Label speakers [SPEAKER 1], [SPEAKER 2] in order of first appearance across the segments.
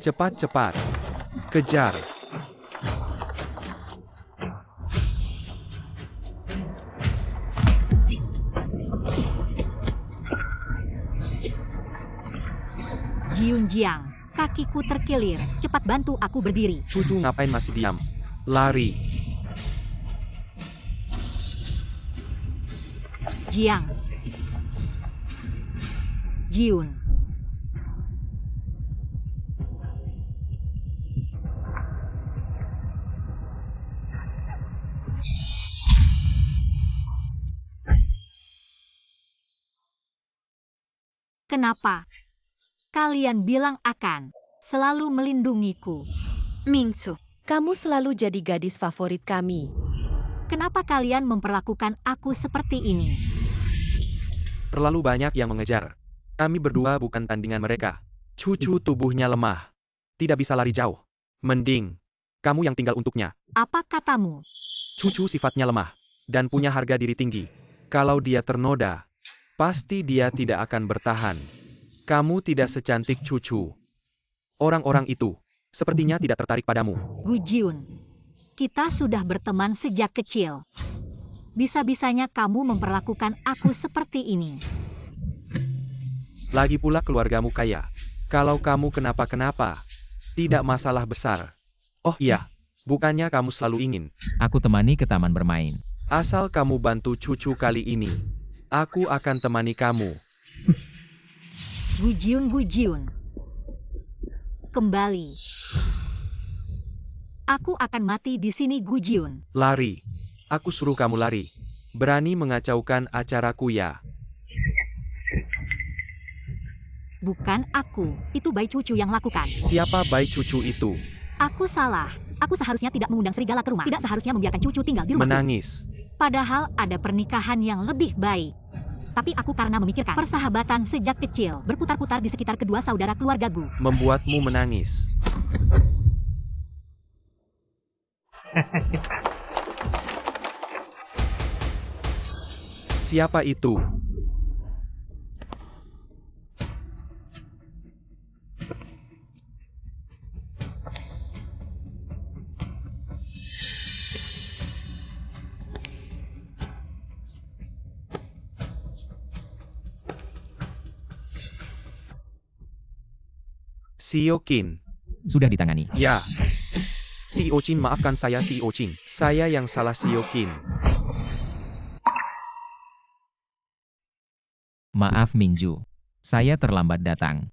[SPEAKER 1] Cepat-cepat. Kejar.
[SPEAKER 2] Jiunjiang, kakiku terkilir. Cepat bantu aku berdiri.
[SPEAKER 1] Cucu ngapain masih diam? Lari.
[SPEAKER 2] Jiang. Jiun. Kenapa? Kalian bilang akan selalu melindungiku.
[SPEAKER 3] Mingsu, kamu selalu jadi gadis favorit kami.
[SPEAKER 2] Kenapa kalian memperlakukan aku seperti ini?
[SPEAKER 1] Terlalu banyak yang mengejar. Kami berdua bukan tandingan mereka. Cucu tubuhnya lemah. Tidak bisa lari jauh. Mending kamu yang tinggal untuknya.
[SPEAKER 2] Apa katamu?
[SPEAKER 1] Cucu sifatnya lemah dan punya harga diri tinggi. Kalau dia ternoda, pasti dia tidak akan bertahan. Kamu tidak secantik cucu. Orang-orang itu sepertinya tidak tertarik padamu.
[SPEAKER 2] Gu Jiun, kita sudah berteman sejak kecil. Bisa-bisanya kamu memperlakukan aku seperti ini.
[SPEAKER 1] Lagi pula keluargamu kaya. Kalau kamu kenapa-kenapa, tidak masalah besar. Oh iya, bukannya kamu selalu ingin.
[SPEAKER 4] Aku temani ke taman bermain.
[SPEAKER 1] Asal kamu bantu cucu kali ini, aku akan temani kamu.
[SPEAKER 2] Gu Jiun. Kembali. Aku akan mati di sini, Gu Jiun.
[SPEAKER 1] Lari. Aku suruh kamu lari. Berani mengacaukan acaraku ya.
[SPEAKER 2] Bukan aku, itu Bai Cucu yang lakukan.
[SPEAKER 1] Siapa Bai Cucu itu?
[SPEAKER 2] Aku salah. Aku seharusnya tidak mengundang serigala ke rumah. Tidak seharusnya membiarkan Cucu tinggal di rumah.
[SPEAKER 1] Menangis.
[SPEAKER 2] Padahal ada pernikahan yang lebih baik. Tapi aku karena memikirkan persahabatan sejak kecil, berputar-putar di sekitar kedua saudara keluarga Gu.
[SPEAKER 1] Membuatmu menangis. Siapa itu? CEO Qin.
[SPEAKER 4] Sudah ditangani.
[SPEAKER 1] Ya. CEO Qin, maafkan saya CEO Qin. Saya yang salah CEO Qin.
[SPEAKER 4] Maaf Minju. Saya terlambat datang.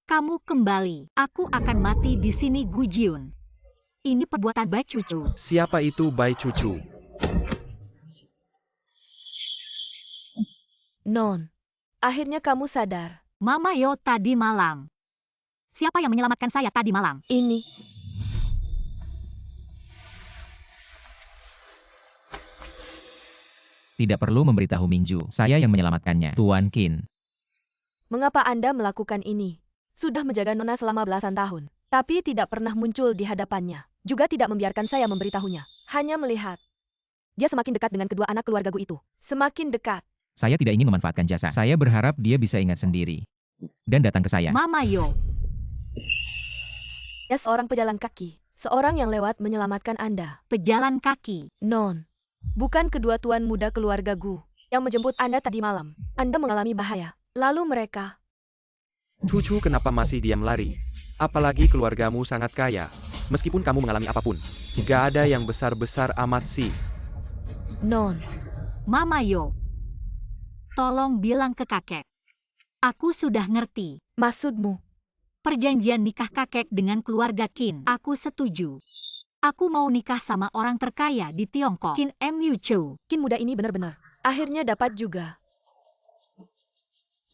[SPEAKER 2] Kamu kembali. Aku akan mati di sini, Gu Jiun. Ini perbuatan baik Cucu.
[SPEAKER 1] Siapa itu Bai Cucu?
[SPEAKER 3] Non, akhirnya kamu sadar.
[SPEAKER 2] Mama Yo tadi malam. Siapa yang menyelamatkan saya tadi malam?
[SPEAKER 3] Ini.
[SPEAKER 4] Tidak perlu memberitahu Minju. Saya yang menyelamatkannya. Tuan Qin.
[SPEAKER 3] Mengapa Anda melakukan ini? Sudah menjaga Nona selama belasan tahun, tapi tidak pernah muncul di hadapannya. Juga tidak membiarkan saya memberitahunya. Hanya melihat. Dia semakin dekat dengan kedua anak keluarga Gu itu. Semakin dekat.
[SPEAKER 4] Saya tidak ingin memanfaatkan jasa. Saya berharap dia bisa ingat sendiri. Dan datang ke saya.
[SPEAKER 2] Mama Yo.
[SPEAKER 3] Dia seorang pejalan kaki. Seorang yang lewat menyelamatkan Anda.
[SPEAKER 2] Pejalan kaki.
[SPEAKER 3] Non. Bukan kedua tuan muda keluarga Gu yang menjemput Anda tadi malam. Anda mengalami bahaya. Lalu mereka.
[SPEAKER 1] Cucu kenapa masih diam lari? Apalagi keluargamu sangat kaya. Meskipun kamu mengalami apapun, gak ada yang besar-besar amat sih.
[SPEAKER 3] Non.
[SPEAKER 2] Mama Yo. Tolong bilang ke kakek. Aku sudah ngerti.
[SPEAKER 3] Maksudmu?
[SPEAKER 2] Perjanjian nikah kakek dengan keluarga Qin. Aku setuju. Aku mau nikah sama orang terkaya di Tiongkok. Qin Mu Chu.
[SPEAKER 3] Qin muda ini benar-benar. Akhirnya dapat juga.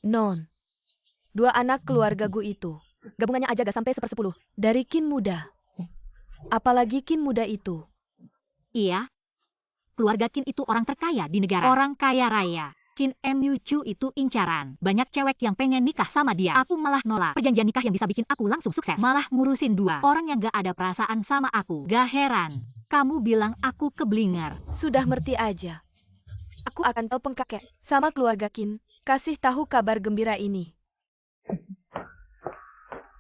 [SPEAKER 3] Non. Dua anak keluarga Gu itu. Gabungannya aja gak sampai 1/10 dari Qin muda. Apalagi Qin muda itu.
[SPEAKER 2] Iya. Keluarga Qin itu orang terkaya di negara. Orang kaya raya. Qin Mu Chu itu incaran. Banyak cewek yang pengen nikah sama dia. Aku malah nolak. Perjanjian nikah yang bisa bikin aku langsung sukses. Malah ngurusin dua orang yang gak ada perasaan sama aku. Gak heran. Kamu bilang aku keblinger.
[SPEAKER 3] Sudah ngerti aja. Aku akan telepon kakek sama keluarga Qin. Kasih tahu kabar gembira ini.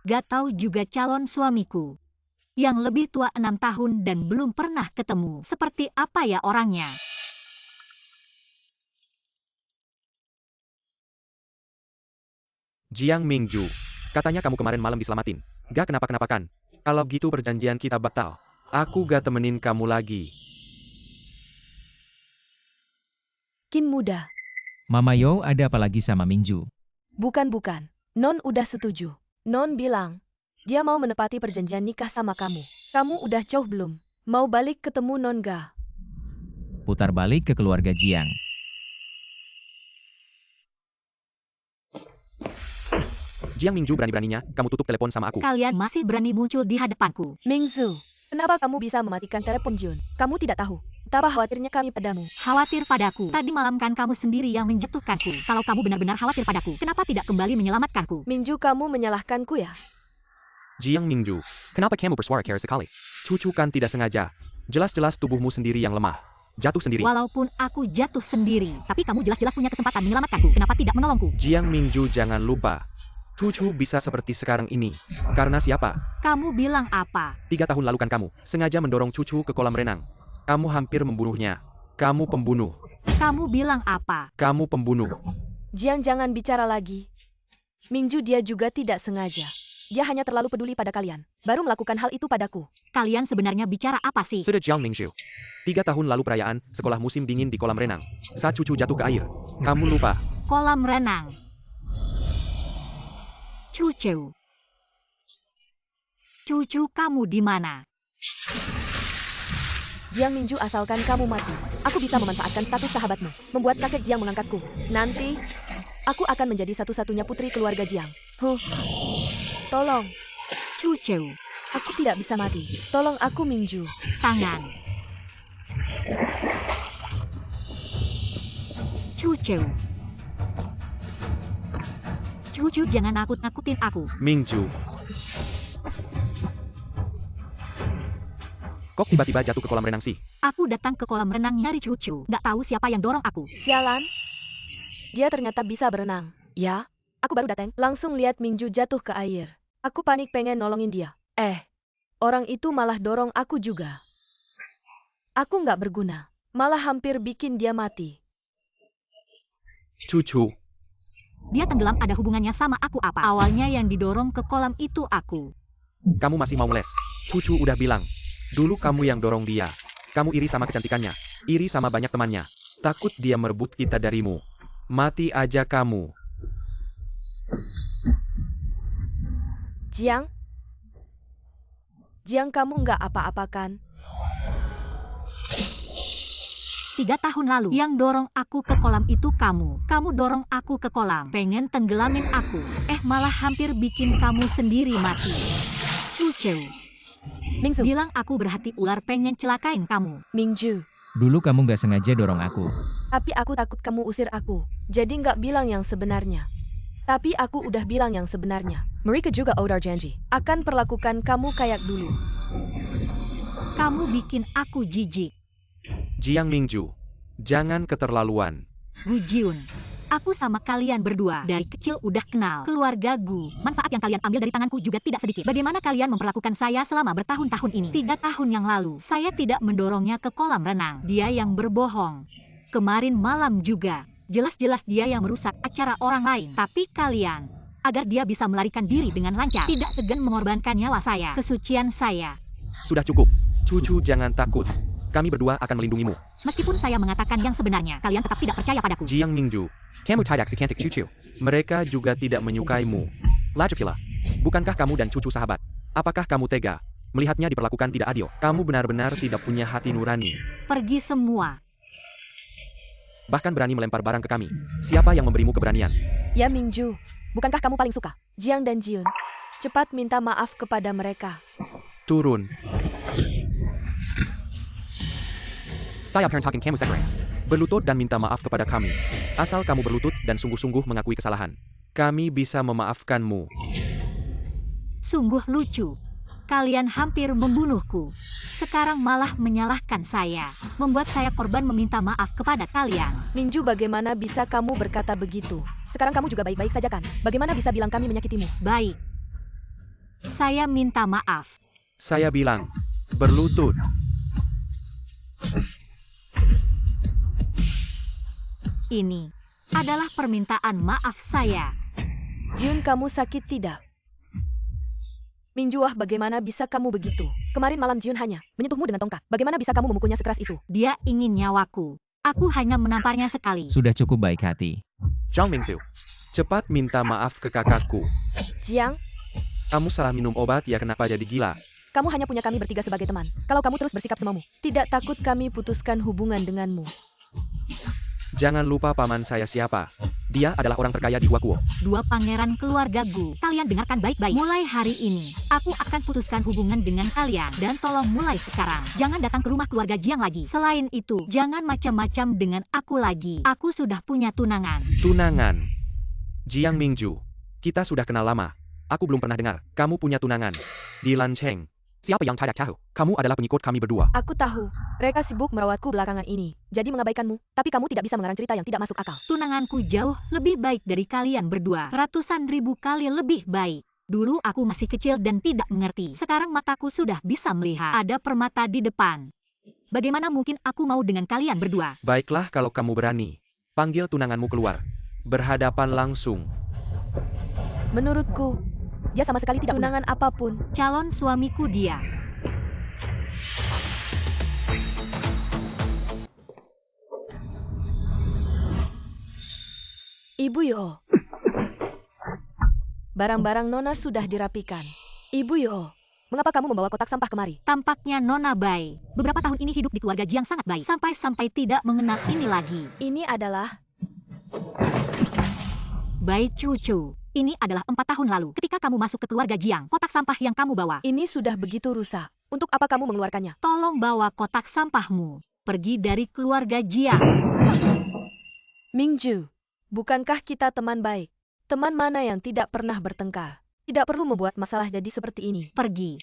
[SPEAKER 2] Gak tahu juga calon suamiku. Yang lebih tua 6 tahun dan belum pernah ketemu. Seperti apa ya orangnya?
[SPEAKER 1] Jiang Mingju, katanya kamu kemarin malam diselamatin. Gak kenapa-kenapa kan? Kalau gitu perjanjian kita batal. Aku gak temenin kamu lagi.
[SPEAKER 3] Qin muda.
[SPEAKER 4] Mama Yo ada apa lagi sama Mingju?
[SPEAKER 3] Bukan. Non udah setuju. Non bilang, dia mau menepati perjanjian nikah sama kamu. Kamu udah jauh belum? Mau balik ketemu Non ga?
[SPEAKER 4] Putar balik ke keluarga Jiang.
[SPEAKER 1] Jiang Mingju berani-beraninya, kamu tutup telepon sama aku.
[SPEAKER 2] Kalian masih berani muncul di hadapanku.
[SPEAKER 3] Mingzu, kenapa kamu bisa mematikan telepon Jun? Kamu tidak tahu. Betapa khawatirnya kami padamu.
[SPEAKER 2] Khawatir padaku. Tadi malam kan kamu sendiri yang menjatuhkanku. Kalau kamu benar-benar khawatir padaku, kenapa tidak kembali menyelamatkanku?
[SPEAKER 3] Mingju, kamu menyalahkanku ya?
[SPEAKER 1] Jiang Mingju, kenapa kamu bersuara keras sekali? Cucu kan tidak sengaja. Jelas-jelas tubuhmu sendiri yang lemah. Jatuh sendiri.
[SPEAKER 2] Walaupun aku jatuh sendiri, tapi kamu jelas-jelas punya kesempatan menyelamatkanku. Kenapa tidak menolongku?
[SPEAKER 1] Jiang Mingju, jangan lupa. Cucu bisa seperti sekarang ini. Karena siapa?
[SPEAKER 2] Kamu bilang apa?
[SPEAKER 1] 3 tahun lalu kan kamu sengaja mendorong cucu ke kolam renang. Kamu hampir membunuhnya. Kamu pembunuh.
[SPEAKER 2] Kamu bilang apa?
[SPEAKER 1] Kamu pembunuh.
[SPEAKER 3] Jiang, jangan bicara lagi. Mingju, dia juga tidak sengaja. Dia hanya terlalu peduli pada kalian. Baru melakukan hal itu padaku.
[SPEAKER 2] Kalian sebenarnya bicara apa sih?
[SPEAKER 1] Sudah Jiang Mingju. 3 tahun lalu perayaan sekolah musim dingin di kolam renang. Saat cucu jatuh ke air. Kamu lupa.
[SPEAKER 2] Kolam renang. Cucu. Cucu kamu di mana?
[SPEAKER 3] Jiang Mingju, asalkan kamu mati, aku bisa memanfaatkan status sahabatmu, membuat kakek Jiang mengangkatku. Nanti, aku akan menjadi satu-satunya putri keluarga Jiang. Tolong,
[SPEAKER 2] Cucu.
[SPEAKER 3] aku tidak bisa mati. Tolong aku, Mingju.
[SPEAKER 2] Tangan. Cucu. Cucu, jangan nakut-nakutin aku.
[SPEAKER 1] Mingju. Kok tiba-tiba jatuh ke kolam renang sih?
[SPEAKER 2] Aku datang ke kolam renang nyari cucu. Nggak tahu siapa yang dorong aku.
[SPEAKER 3] Sialan, dia ternyata bisa berenang. Ya, aku baru datang, langsung lihat Mingju jatuh ke air. Aku panik pengen nolongin dia. Orang itu malah dorong aku juga. Aku nggak berguna, malah hampir bikin dia mati.
[SPEAKER 1] Cucu.
[SPEAKER 2] Dia tenggelam, ada hubungannya sama aku apa? Awalnya yang didorong ke kolam itu aku.
[SPEAKER 1] Kamu masih mau ngeles? Cucu udah bilang. Dulu kamu yang dorong dia. Kamu iri sama kecantikannya. Iri sama banyak temannya. Takut dia merebut kita darimu. Mati aja kamu.
[SPEAKER 3] Jiang? Jiang, kamu nggak apa-apa kan?
[SPEAKER 2] 3 tahun lalu, yang dorong aku ke kolam itu kamu. Kamu dorong aku ke kolam, pengen tenggelamin aku. Malah hampir bikin kamu sendiri mati. Cucu.
[SPEAKER 3] Mingzu,
[SPEAKER 2] Bilang aku berhati ular pengen celakain kamu.
[SPEAKER 3] Mingju.
[SPEAKER 4] Dulu kamu gak sengaja dorong aku.
[SPEAKER 3] Tapi aku takut kamu usir aku. Jadi nggak bilang yang sebenarnya. Tapi aku udah bilang yang sebenarnya. Mereka juga odar janji. Akan perlakukan kamu kayak dulu.
[SPEAKER 2] Kamu bikin aku jijik.
[SPEAKER 1] Jiang Mingju. Jangan keterlaluan.
[SPEAKER 2] Gu Jiun. Aku sama kalian berdua dari kecil udah kenal keluarga Gu. Manfaat yang kalian ambil dari tanganku juga tidak sedikit. Bagaimana kalian memperlakukan saya selama bertahun-tahun ini? 3 tahun yang lalu, saya tidak mendorongnya ke kolam renang. Dia yang berbohong. Kemarin malam juga. Jelas-jelas dia yang merusak acara orang lain. Tapi kalian, agar dia bisa melarikan diri dengan lancar, tidak segan mengorbankan nyawa saya, kesucian saya.
[SPEAKER 1] Sudah cukup. Cucu jangan takut. Kami berdua akan melindungimu.
[SPEAKER 2] Meskipun saya mengatakan yang sebenarnya, kalian tetap tidak percaya padaku.
[SPEAKER 1] Jiang Mingju. Kamu tidak secantik cucu. Mereka juga tidak menyukaimu. Lajukila. Bukankah kamu dan cucu sahabat? Apakah kamu tega melihatnya diperlakukan tidak adil? Kamu benar-benar tidak punya hati nurani.
[SPEAKER 2] Pergi semua.
[SPEAKER 1] Bahkan berani melempar barang ke kami. Siapa yang memberimu keberanian?
[SPEAKER 3] Ya Mingju, bukankah kamu paling suka? Jiang dan Jiun, cepat minta maaf kepada mereka.
[SPEAKER 1] Turun. Saya perintahkan kamu segera berlutut dan minta maaf kepada kami. Asal kamu berlutut dan sungguh-sungguh mengakui kesalahan, kami bisa memaafkanmu.
[SPEAKER 2] Sungguh lucu. Kalian hampir membunuhku. Sekarang malah menyalahkan saya. Membuat saya korban meminta maaf kepada kalian.
[SPEAKER 3] Mingju, bagaimana bisa kamu berkata begitu? Sekarang kamu juga baik-baik saja kan? Bagaimana bisa bilang kami menyakitimu?
[SPEAKER 2] Baik. Saya minta maaf.
[SPEAKER 1] Saya bilang, berlutut.
[SPEAKER 2] Ini adalah permintaan maaf saya.
[SPEAKER 3] Jun, kamu sakit tidak? Mingjuah, bagaimana bisa kamu begitu? Kemarin malam Jun hanya menyentuhmu dengan tongkat. Bagaimana bisa kamu memukulnya sekeras itu?
[SPEAKER 2] Dia ingin nyawaku. Aku hanya menamparnya sekali.
[SPEAKER 4] Sudah cukup baik hati.
[SPEAKER 1] Zhang Mingxiu, cepat minta maaf ke kakakku.
[SPEAKER 3] Jiang,
[SPEAKER 1] Kamu salah minum obat ya, kenapa jadi gila?
[SPEAKER 3] kamu hanya punya kami bertiga sebagai teman. Kalau kamu terus bersikap semamu, tidak takut kami putuskan hubungan denganmu.
[SPEAKER 1] Jangan lupa paman saya siapa. Dia adalah orang terkaya di Huakuo.
[SPEAKER 2] Dua pangeran keluarga Gu. Kalian dengarkan baik-baik. Mulai hari ini, aku akan putuskan hubungan dengan kalian. Dan tolong mulai sekarang, jangan datang ke rumah keluarga Jiang lagi. Selain itu, jangan macam-macam dengan aku lagi. Aku sudah punya tunangan.
[SPEAKER 1] Tunangan. Jiang Mingju, kita sudah kenal lama. Aku belum pernah dengar, kamu punya tunangan. Di Lancheng. Siapa yang tidak tahu? Kamu adalah pengikut kami berdua.
[SPEAKER 3] Aku tahu, mereka sibuk merawatku belakangan ini, jadi mengabaikanmu. Tapi kamu tidak bisa mengarang cerita yang tidak masuk akal.
[SPEAKER 2] Tunanganku jauh lebih baik dari kalian berdua. Ratusan ribu kali lebih baik. Dulu aku masih kecil dan tidak mengerti. Sekarang mataku sudah bisa melihat. Ada permata di depan. Bagaimana mungkin aku mau dengan kalian berdua?
[SPEAKER 1] Baiklah kalau kamu berani. Panggil tunanganmu keluar. Berhadapan langsung.
[SPEAKER 3] Menurutku, dia sama sekali tidak tunangan apapun.
[SPEAKER 2] Calon suamiku dia.
[SPEAKER 3] Ibu Yo. Barang-barang Nona sudah dirapikan. Ibu Yo, mengapa kamu membawa kotak sampah kemari?
[SPEAKER 2] Tampaknya Nona Bai. Beberapa tahun ini hidup di keluarga Jiang sangat baik. Sampai-sampai tidak mengenal ini lagi.
[SPEAKER 3] Ini adalah...
[SPEAKER 2] Bai Cucu. Ini adalah 4 tahun lalu. Ketika kamu masuk ke keluarga Jiang, kotak sampah yang kamu bawa.
[SPEAKER 3] Ini sudah begitu rusak. Untuk apa kamu mengeluarkannya?
[SPEAKER 2] Tolong bawa kotak sampahmu. Pergi dari keluarga Jiang.
[SPEAKER 3] Mingju, bukankah kita teman baik? Teman mana yang tidak pernah bertengkar? Tidak perlu membuat masalah jadi seperti ini.
[SPEAKER 2] Pergi.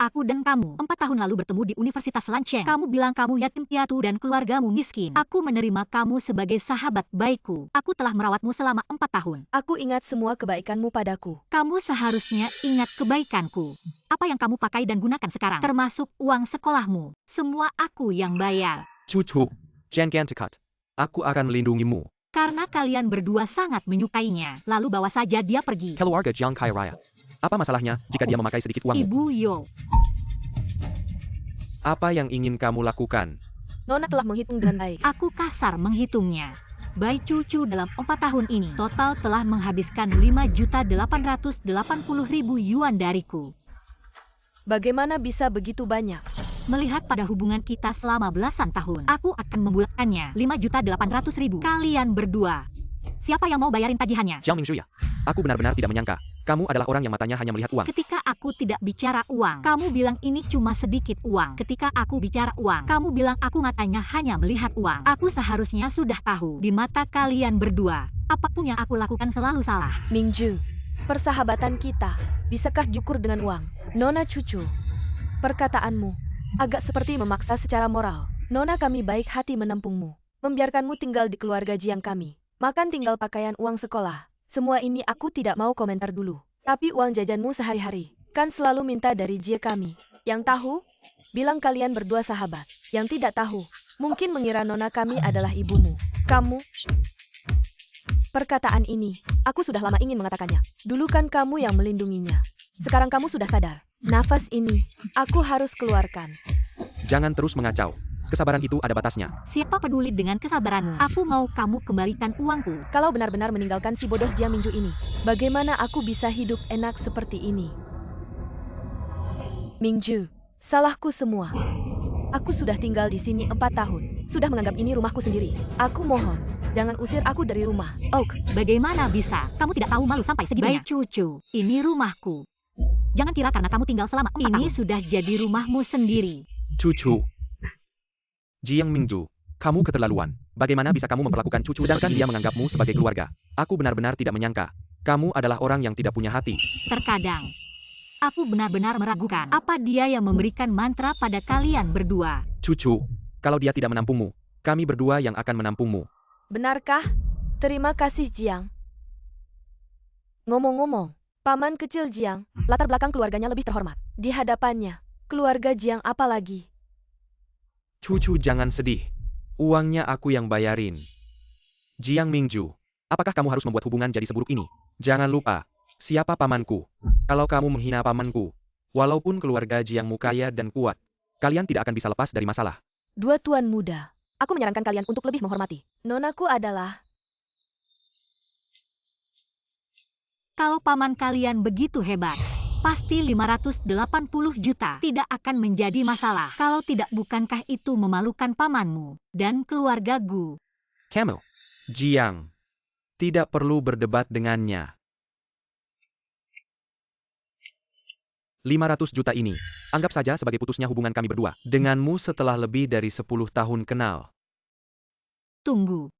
[SPEAKER 2] Aku dan kamu 4 tahun lalu bertemu di Universitas Lancheng. Kamu bilang kamu yatim piatu dan keluargamu miskin. Aku menerima kamu sebagai sahabat baikku. Aku telah merawatmu selama 4 tahun.
[SPEAKER 3] Aku ingat semua kebaikanmu padaku.
[SPEAKER 2] Kamu seharusnya ingat kebaikanku. Apa yang kamu pakai dan gunakan sekarang, termasuk uang sekolahmu. Semua aku yang bayar.
[SPEAKER 1] Cucu, jangan dekat. Aku akan melindungimu.
[SPEAKER 2] Karena kalian berdua sangat menyukainya. Lalu bawa saja dia pergi.
[SPEAKER 1] Keluarga Jiang kaya raya. Apa masalahnya jika dia memakai sedikit uangmu?
[SPEAKER 2] Ibu Yo.
[SPEAKER 1] Apa yang ingin kamu lakukan?
[SPEAKER 3] Nona telah menghitung dengan baik.
[SPEAKER 2] Aku kasar menghitungnya. Bai Cucu dalam 4 tahun ini total telah menghabiskan 5.880.000 yuan dariku.
[SPEAKER 3] Bagaimana bisa begitu banyak?
[SPEAKER 2] Melihat pada hubungan kita selama belasan tahun, aku akan membulatkannya 5.800.000. Kalian berdua. Siapa yang mau bayarin tagihannya?
[SPEAKER 1] Jiang Mingxu ya. Aku benar-benar tidak menyangka. Kamu adalah orang yang matanya hanya melihat uang.
[SPEAKER 2] Ketika aku tidak bicara uang, kamu bilang ini cuma sedikit uang. Ketika aku bicara uang, kamu bilang aku matanya hanya melihat uang. Aku seharusnya sudah tahu. Di mata kalian berdua, apapun yang aku lakukan selalu salah.
[SPEAKER 3] Mingju, persahabatan kita, bisakah diukur dengan uang? Nona Cucu, perkataanmu agak seperti memaksa secara moral. Nona kami baik hati menampungmu, membiarkanmu tinggal di keluarga Jiang kami. Makan, tinggal, pakaian, uang sekolah. Semua ini aku tidak mau komentar dulu. Tapi uang jajanmu sehari-hari, kan selalu minta dari Jie kami. Yang tahu, bilang kalian berdua sahabat. Yang tidak tahu, mungkin mengira Nona kami adalah ibumu. Kamu... Perkataan ini, aku sudah lama ingin mengatakannya. Dulu kan kamu yang melindunginya. Sekarang kamu sudah sadar. Nafas ini, aku harus keluarkan.
[SPEAKER 1] Jangan terus mengacau. Kesabaran itu ada batasnya.
[SPEAKER 2] Siapa peduli dengan kesabaranmu? Aku mau kamu kembalikan uangku.
[SPEAKER 3] Kalau benar-benar meninggalkan si bodoh Jiang Mingju ini, bagaimana aku bisa hidup enak seperti ini? Mingju, salahku semua. Aku sudah tinggal di sini 4 tahun. Sudah menganggap ini rumahku sendiri. Aku mohon, jangan usir aku dari rumah.
[SPEAKER 2] Oak, bagaimana bisa? Kamu tidak tahu malu sampai segitunya. Bai Cucu, ini rumahku. Jangan kira karena kamu tinggal selama 4 tahun. Ini sudah jadi rumahmu sendiri.
[SPEAKER 1] Cucu. Jiang Mingju, kamu keterlaluan. Bagaimana bisa kamu memperlakukan cucu sedangkan dia menganggapmu sebagai keluarga? Aku benar-benar tidak menyangka. Kamu adalah orang yang tidak punya hati.
[SPEAKER 2] Terkadang, aku benar-benar meragukan apa dia yang memberikan mantra pada kalian berdua.
[SPEAKER 1] Cucu, kalau dia tidak menampungmu, kami berdua yang akan menampungmu.
[SPEAKER 3] Benarkah? Terima kasih Jiang. Ngomong-ngomong, Paman kecil Jiang, latar belakang keluarganya lebih terhormat. Di hadapannya, keluarga Jiang apa lagi?
[SPEAKER 1] Cucu jangan sedih. Uangnya aku yang bayarin. Jiang Mingju, apakah kamu harus membuat hubungan jadi seburuk ini? Jangan lupa, siapa pamanku? Kalau kamu menghina pamanku, walaupun keluarga Jiangmu kaya dan kuat, kalian tidak akan bisa lepas dari masalah.
[SPEAKER 3] Dua tuan muda, aku menyarankan kalian untuk lebih menghormati. Nonaku adalah...
[SPEAKER 2] Kalau paman kalian begitu hebat, pasti 580 juta tidak akan menjadi masalah. Kalau tidak, bukankah itu memalukan pamanmu dan keluarga Gu?
[SPEAKER 1] Kamu, Jiang, tidak perlu berdebat dengannya. 500 juta ini, anggap saja sebagai putusnya hubungan kami berdua denganmu setelah lebih dari 10 tahun kenal.
[SPEAKER 2] Tunggu.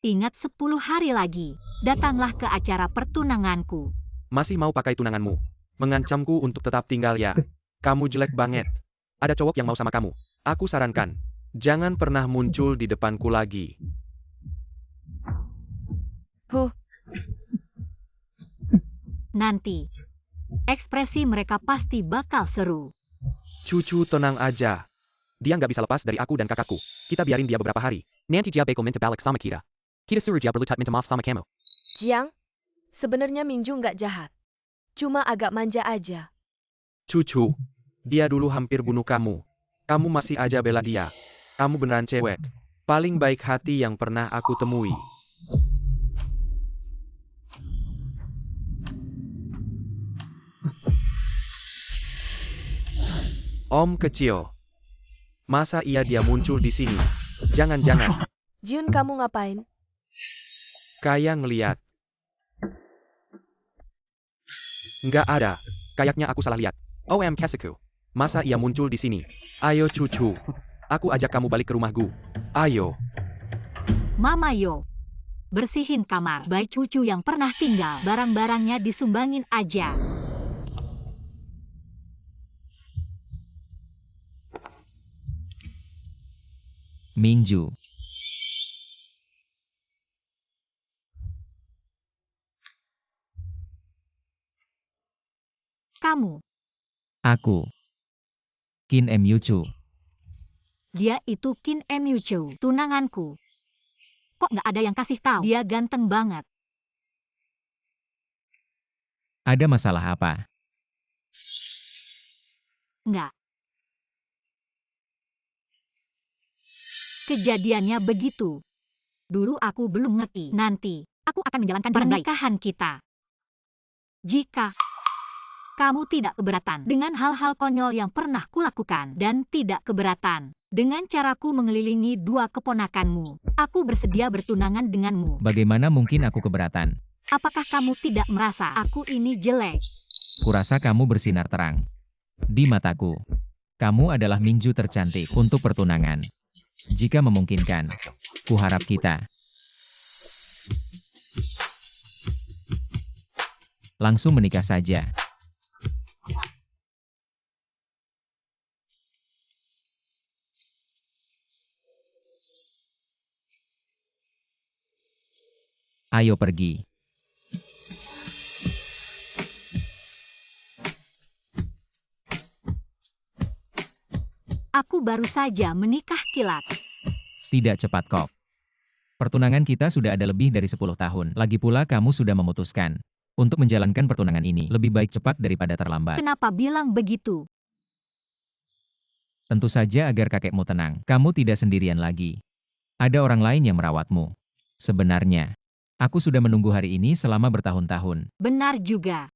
[SPEAKER 2] Ingat 10 hari lagi, datanglah ke acara pertunanganku.
[SPEAKER 1] Masih mau pakai tunanganmu? Mengancamku untuk tetap tinggal ya? Kamu jelek banget. Ada cowok yang mau sama kamu. Aku sarankan, jangan pernah muncul di depanku lagi.
[SPEAKER 2] Nanti, ekspresi mereka pasti bakal seru.
[SPEAKER 1] Cucu tenang aja. Dia nggak bisa lepas dari aku dan kakakku. Kita biarin dia beberapa hari. Nanti dia bakal minta balik sama kita. Kita suruh dia berlutat minta maaf sama kamu.
[SPEAKER 3] Jiang, sebenarnya Mingju nggak jahat. Cuma agak manja aja.
[SPEAKER 1] Cucu, dia dulu hampir bunuh kamu. Kamu masih aja bela dia. Kamu beneran cewek. Paling baik hati yang pernah aku temui. Om kecil. Masa iya dia muncul di sini? Jangan-jangan.
[SPEAKER 3] Jun, kamu ngapain?
[SPEAKER 1] Kayak ngeliat. Nggak ada. Kayaknya aku salah lihat. OM Kasiku. Masa ia muncul di sini? Ayo cucu. Aku ajak kamu balik ke rumah Gu. Ayo.
[SPEAKER 2] Mama Yo, bersihin kamar. Baik cucu yang pernah tinggal, barang-barangnya disumbangin aja.
[SPEAKER 4] Mingju.
[SPEAKER 2] Kamu,
[SPEAKER 4] Aku. Qin Myuchu.
[SPEAKER 2] dia itu Qin Myuchu, tunanganku. Kok nggak ada yang kasih tahu? Dia ganteng banget.
[SPEAKER 4] Ada masalah apa?
[SPEAKER 2] Nggak. Kejadiannya begitu. Dulu aku belum ngerti. Nanti, aku akan menjalankan pernikahan kita. Jika kamu tidak keberatan dengan hal-hal konyol yang pernah kulakukan dan tidak keberatan dengan caraku mengelilingi dua keponakanmu, aku bersedia bertunangan denganmu.
[SPEAKER 4] Bagaimana mungkin aku keberatan?
[SPEAKER 2] Apakah kamu tidak merasa aku ini jelek?
[SPEAKER 4] Kurasa kamu bersinar terang. Di mataku, kamu adalah Mingju tercantik untuk pertunangan. Jika memungkinkan, kuharap kita langsung menikah saja. Ayo pergi.
[SPEAKER 2] Aku baru saja menikah kilat.
[SPEAKER 4] Tidak cepat kok. Pertunangan kita sudah ada lebih dari 10 tahun. Lagi pula kamu sudah memutuskan untuk menjalankan pertunangan ini. Lebih baik cepat daripada terlambat.
[SPEAKER 2] Kenapa bilang begitu?
[SPEAKER 4] Tentu saja agar kakekmu tenang. Kamu tidak sendirian lagi. Ada orang lain yang merawatmu. Sebenarnya, aku sudah menunggu hari ini selama bertahun-tahun.
[SPEAKER 2] Benar juga.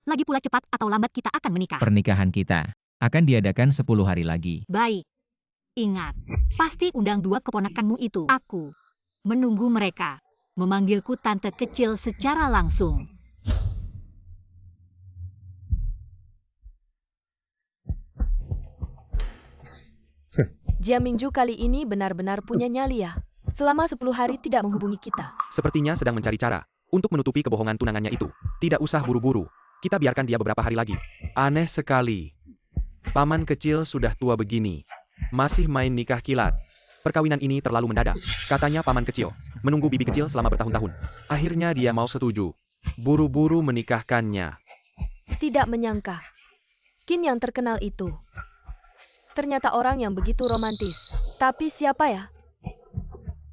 [SPEAKER 2] Lagi pula cepat atau lambat kita akan menikah.
[SPEAKER 4] Pernikahan kita akan diadakan 10 hari lagi.
[SPEAKER 2] Baik. Ingat, pasti undang dua keponakanmu itu. Aku menunggu mereka. Memanggilku tante kecil secara langsung.
[SPEAKER 3] Jia Mingju kali ini benar-benar punya nyali ya. Selama 10 hari tidak menghubungi kita.
[SPEAKER 1] Sepertinya sedang mencari cara untuk menutupi kebohongan tunangannya itu. Tidak usah buru-buru. Kita biarkan dia beberapa hari lagi. Aneh sekali. Paman kecil sudah tua begini. Masih main nikah kilat. Perkawinan ini terlalu mendadak. Katanya paman kecil menunggu bibi kecil selama bertahun-tahun. Akhirnya dia mau setuju. buru-buru menikahkannya.
[SPEAKER 3] Tidak menyangka. Qin yang terkenal itu ternyata orang yang begitu romantis. Tapi siapa ya?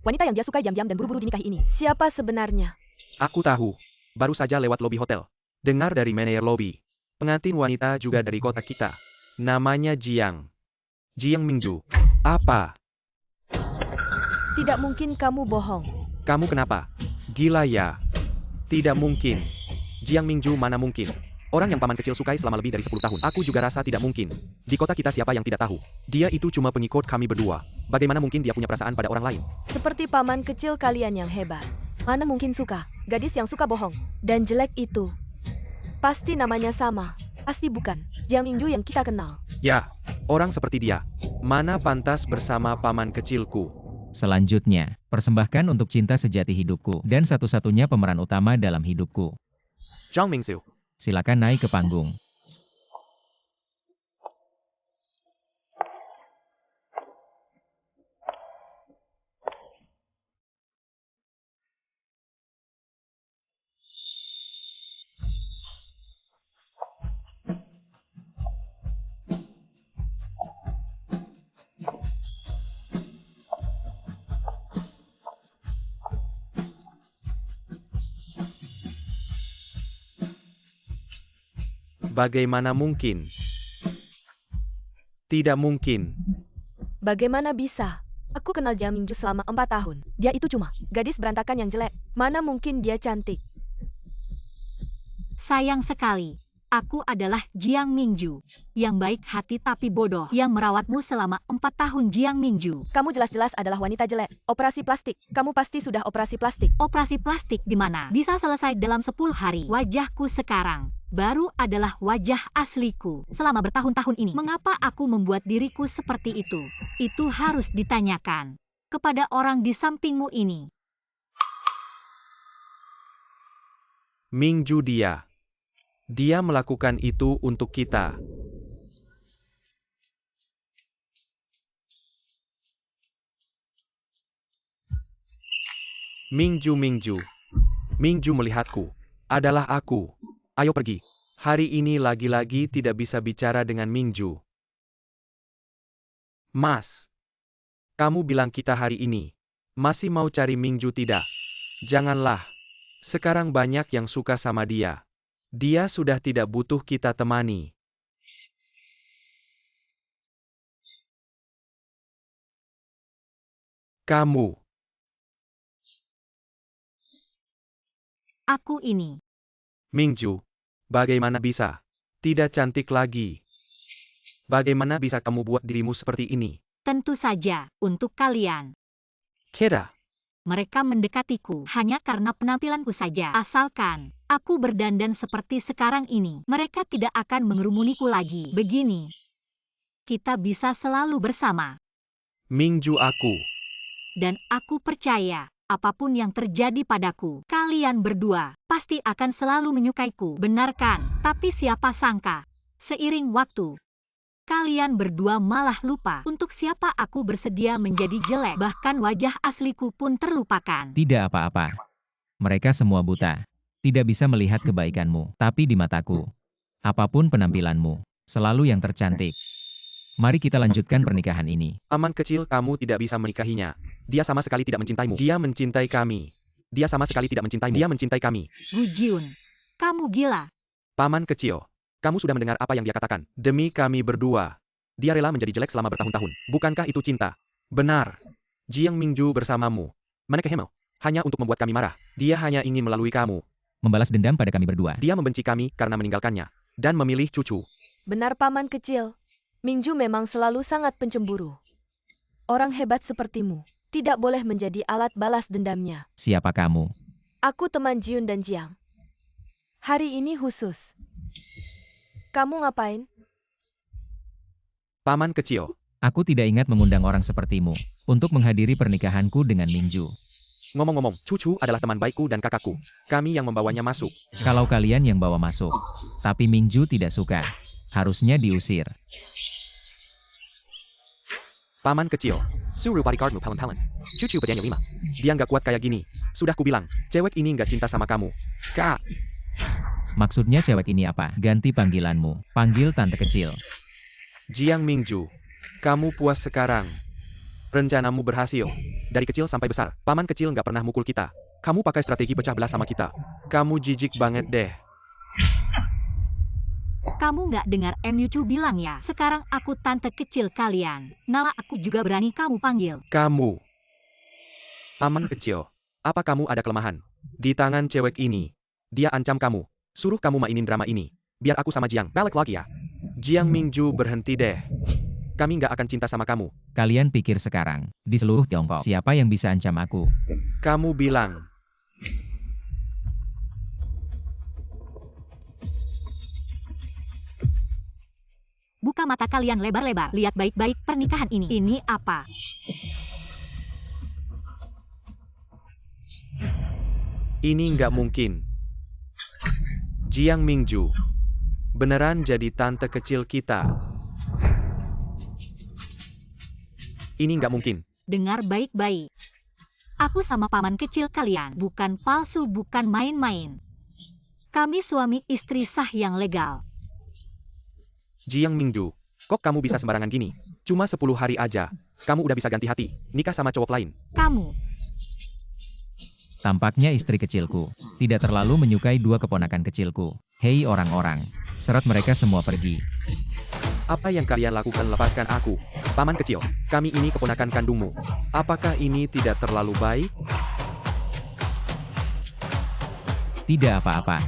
[SPEAKER 3] Wanita yang dia suka diam-diam dan buru-buru dinikahi ini. Siapa sebenarnya?
[SPEAKER 1] Aku tahu. Baru saja lewat lobi hotel. Dengar dari manajer lobi. Pengantin wanita juga dari kota kita. Namanya Jiang. Jiang Mingju. Apa?
[SPEAKER 3] Tidak mungkin kamu bohong.
[SPEAKER 1] Kamu kenapa? Gila ya? Tidak mungkin. Jiang Mingju mana mungkin? Orang yang paman kecil sukai selama lebih dari 10 tahun. Aku juga rasa tidak mungkin. Di kota kita siapa yang tidak tahu? Dia itu cuma pengikut kami berdua. Bagaimana mungkin dia punya perasaan pada orang lain?
[SPEAKER 3] Seperti paman kecil kalian yang hebat. Mana mungkin suka? Gadis yang suka bohong. Dan jelek itu. Pasti namanya sama. Pasti bukan. Jiang Mingju yang kita kenal.
[SPEAKER 1] Ya, orang seperti dia. Mana pantas bersama paman kecilku?
[SPEAKER 4] Selanjutnya, persembahkan untuk cinta sejati hidupku dan satu-satunya pemeran utama dalam hidupku.
[SPEAKER 1] Zhang Mingxiu.
[SPEAKER 4] Silakan naik ke panggung.
[SPEAKER 1] Bagaimana mungkin? Tidak mungkin.
[SPEAKER 3] Bagaimana bisa? Aku kenal Jiang Mingju selama 4 tahun. Dia itu cuma gadis berantakan yang jelek. Mana mungkin dia cantik?
[SPEAKER 2] Sayang sekali. Aku adalah Jiang Mingju. Yang baik hati tapi bodoh. Yang merawatmu selama 4 tahun Jiang Mingju.
[SPEAKER 3] Kamu jelas-jelas adalah wanita jelek. Operasi plastik. Kamu pasti sudah operasi plastik.
[SPEAKER 2] Operasi plastik di mana? Bisa selesai dalam 10 hari. Wajahku sekarang baru adalah wajah asliku. Selama bertahun-tahun ini, mengapa aku membuat diriku seperti itu? Itu harus ditanyakan kepada orang di sampingmu ini.
[SPEAKER 1] Mingju dia. Dia melakukan itu untuk kita. Mingju. Mingju melihatku. Adalah aku. Ayo pergi. Hari ini lagi-lagi tidak bisa bicara dengan Mingju. Mas. Kamu bilang kita hari ini masih mau cari Mingju tidak? Janganlah. Sekarang banyak yang suka sama dia. Dia sudah tidak butuh kita temani. Kamu.
[SPEAKER 2] Aku ini.
[SPEAKER 1] Mingju. Bagaimana bisa? Tidak cantik lagi. Bagaimana bisa kamu buat dirimu seperti ini?
[SPEAKER 2] Tentu saja, untuk kalian.
[SPEAKER 1] Kira.
[SPEAKER 2] Mereka mendekatiku hanya karena penampilanku saja. Asalkan aku berdandan seperti sekarang ini, mereka tidak akan mengerumuniku lagi. Begini, kita bisa selalu bersama.
[SPEAKER 1] Mingju aku.
[SPEAKER 2] Dan aku percaya, apapun yang terjadi padaku, kalian berdua pasti akan selalu menyukaiku. Benarkan? Tapi siapa sangka, seiring waktu, kalian berdua malah lupa untuk siapa aku bersedia menjadi jelek. Bahkan wajah asliku pun terlupakan.
[SPEAKER 4] Tidak apa-apa. Mereka semua buta. Tidak bisa melihat kebaikanmu. Tapi di mataku, apapun penampilanmu, selalu yang tercantik. Mari kita lanjutkan pernikahan ini.
[SPEAKER 1] Paman kecil, kamu tidak bisa menikahinya. Dia sama sekali tidak mencintaimu. Dia mencintai kami. Dia sama sekali tidak mencintaimu. Dia mencintai kami.
[SPEAKER 2] Gu Jiun, kamu gila.
[SPEAKER 1] Paman kecil, kamu sudah mendengar apa yang dia katakan? Demi kami berdua. Dia rela menjadi jelek selama bertahun-tahun. Bukankah itu cinta? Benar. Jiang Mingju bersamamu. Manekeh Hemel. Hanya untuk membuat kami marah. Dia hanya ingin melalui kamu.
[SPEAKER 4] Membalas dendam pada kami berdua.
[SPEAKER 1] Dia membenci kami karena meninggalkannya. Dan memilih cucu.
[SPEAKER 3] Benar paman kecil. Mingju memang selalu sangat pencemburu. Orang hebat sepertimu tidak boleh menjadi alat balas dendamnya.
[SPEAKER 4] Siapa kamu?
[SPEAKER 3] Aku teman Jiun dan Jiang. Hari ini khusus. Kamu ngapain?
[SPEAKER 1] Paman kecil.
[SPEAKER 4] Aku tidak ingat mengundang orang sepertimu untuk menghadiri pernikahanku dengan Mingju.
[SPEAKER 1] Ngomong-ngomong, cucu adalah teman baikku dan kakakku. Kami yang membawanya masuk.
[SPEAKER 4] Kalau kalian yang bawa masuk, tapi Mingju tidak suka, harusnya diusir.
[SPEAKER 1] Paman kecil. Suruh bodyguardmu palen-palen. Cucu pedanya 5. Dia nggak kuat kayak gini. Sudah kubilang, cewek ini nggak cinta sama kamu. Kak.
[SPEAKER 4] Maksudnya cewek ini apa? Ganti panggilanmu. Panggil tante kecil.
[SPEAKER 1] Jiang Mingju, kamu puas sekarang. Rencanamu berhasil. Dari kecil sampai besar, paman kecil nggak pernah mukul kita. Kamu pakai strategi pecah belah sama kita. Kamu jijik banget deh.
[SPEAKER 2] Kamu nggak dengar Chu bilang ya? Sekarang aku tante kecil kalian. Nama aku juga berani kamu panggil.
[SPEAKER 1] Kamu. Paman kecil, apa kamu ada kelemahan? Di tangan cewek ini. Dia ancam kamu. Suruh kamu mainin drama ini. Biar aku sama Jiang balik lagi ya. Jiang Mingju, berhenti deh. Kami nggak akan cinta sama kamu.
[SPEAKER 4] Kalian pikir sekarang, di seluruh Tiongkok, siapa yang bisa ancam aku?
[SPEAKER 1] Kamu bilang.
[SPEAKER 2] Buka mata kalian lebar-lebar. Lihat baik-baik pernikahan ini. Ini apa?
[SPEAKER 1] Ini nggak mungkin. Jiang Mingju. Beneran jadi tante kecil kita. Ini nggak mungkin.
[SPEAKER 2] Dengar baik-baik. Aku sama paman kecil kalian. Bukan palsu, bukan main-main. Kami suami istri sah yang legal.
[SPEAKER 1] Jiang Mingju, kok kamu bisa sembarangan gini? Cuma 10 hari aja, kamu udah bisa ganti hati, nikah sama cowok lain.
[SPEAKER 2] Kamu.
[SPEAKER 4] Tampaknya istri kecilku tidak terlalu menyukai dua keponakan kecilku. Hei orang-orang, seret mereka semua pergi.
[SPEAKER 1] Apa yang kalian lakukan? Lepaskan aku. Paman kecil, kami ini keponakan kandungmu. Apakah ini tidak terlalu baik?
[SPEAKER 4] Tidak apa-apa.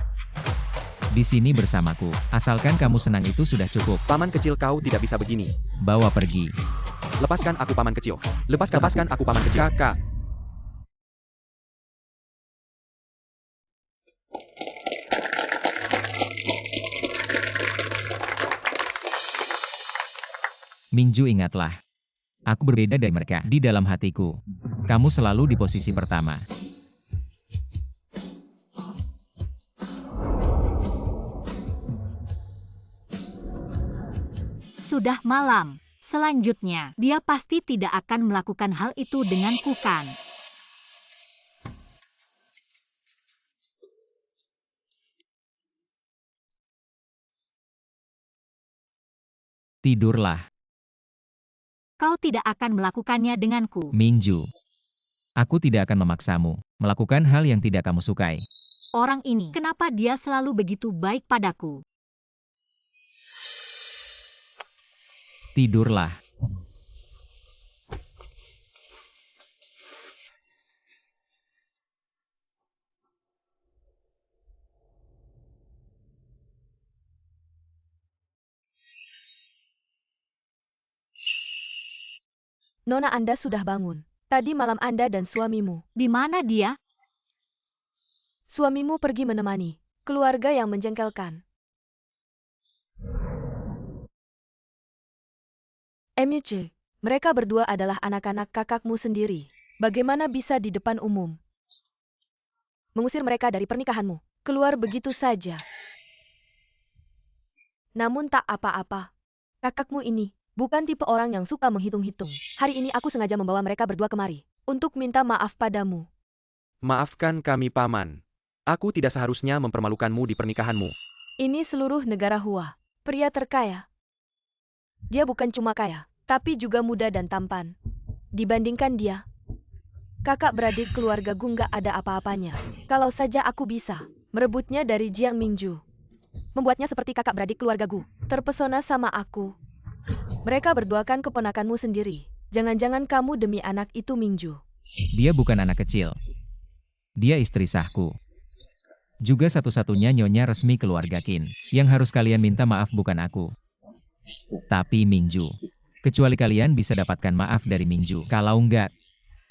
[SPEAKER 4] Di sini bersamaku. Asalkan kamu senang itu sudah cukup.
[SPEAKER 1] Paman kecil, kau tidak bisa begini.
[SPEAKER 4] Bawa pergi.
[SPEAKER 1] Lepaskan aku paman kecil. Lepaskan aku paman kecil. Kakak.
[SPEAKER 4] Mingju, ingatlah. Aku berbeda dari mereka. Di dalam hatiku, kamu selalu di posisi pertama.
[SPEAKER 2] Sudah malam. Selanjutnya, dia pasti tidak akan melakukan hal itu denganku kan?
[SPEAKER 4] Tidurlah.
[SPEAKER 2] Kau tidak akan melakukannya denganku.
[SPEAKER 4] Mingju. Aku tidak akan memaksamu melakukan hal yang tidak kamu sukai.
[SPEAKER 2] Orang ini, kenapa dia selalu begitu baik padaku?
[SPEAKER 4] Tidurlah.
[SPEAKER 3] Nona Anda sudah bangun. Tadi malam Anda dan suamimu.
[SPEAKER 2] Di mana dia?
[SPEAKER 3] Suamimu pergi menemani keluarga yang menjengkelkan. Chu, mereka berdua adalah anak-anak kakakmu sendiri. Bagaimana bisa di depan umum mengusir mereka dari pernikahanmu? Keluar begitu saja. Namun tak apa-apa. Kakakmu ini bukan tipe orang yang suka menghitung-hitung. Hari ini aku sengaja membawa mereka berdua kemari untuk minta maaf padamu.
[SPEAKER 1] Maafkan kami paman. Aku tidak seharusnya mempermalukanmu di pernikahanmu.
[SPEAKER 3] Ini seluruh negara Hua. Pria terkaya. Dia bukan cuma kaya, tapi juga muda dan tampan. Dibandingkan dia, kakak beradik keluarga Gu nggak ada apa-apanya. Kalau saja aku bisa merebutnya dari Jiang Mingju, membuatnya seperti kakak beradik keluarga Gu, terpesona sama aku. Mereka berdua kan keponakanmu sendiri. Jangan-jangan kamu demi anak itu Mingju.
[SPEAKER 4] Dia bukan anak kecil. Dia istri sahku. Juga satu-satunya nyonya resmi keluarga Qin. Yang harus kalian minta maaf bukan aku. Tapi Mingju. Kecuali kalian bisa dapatkan maaf dari Mingju. Kalau enggak,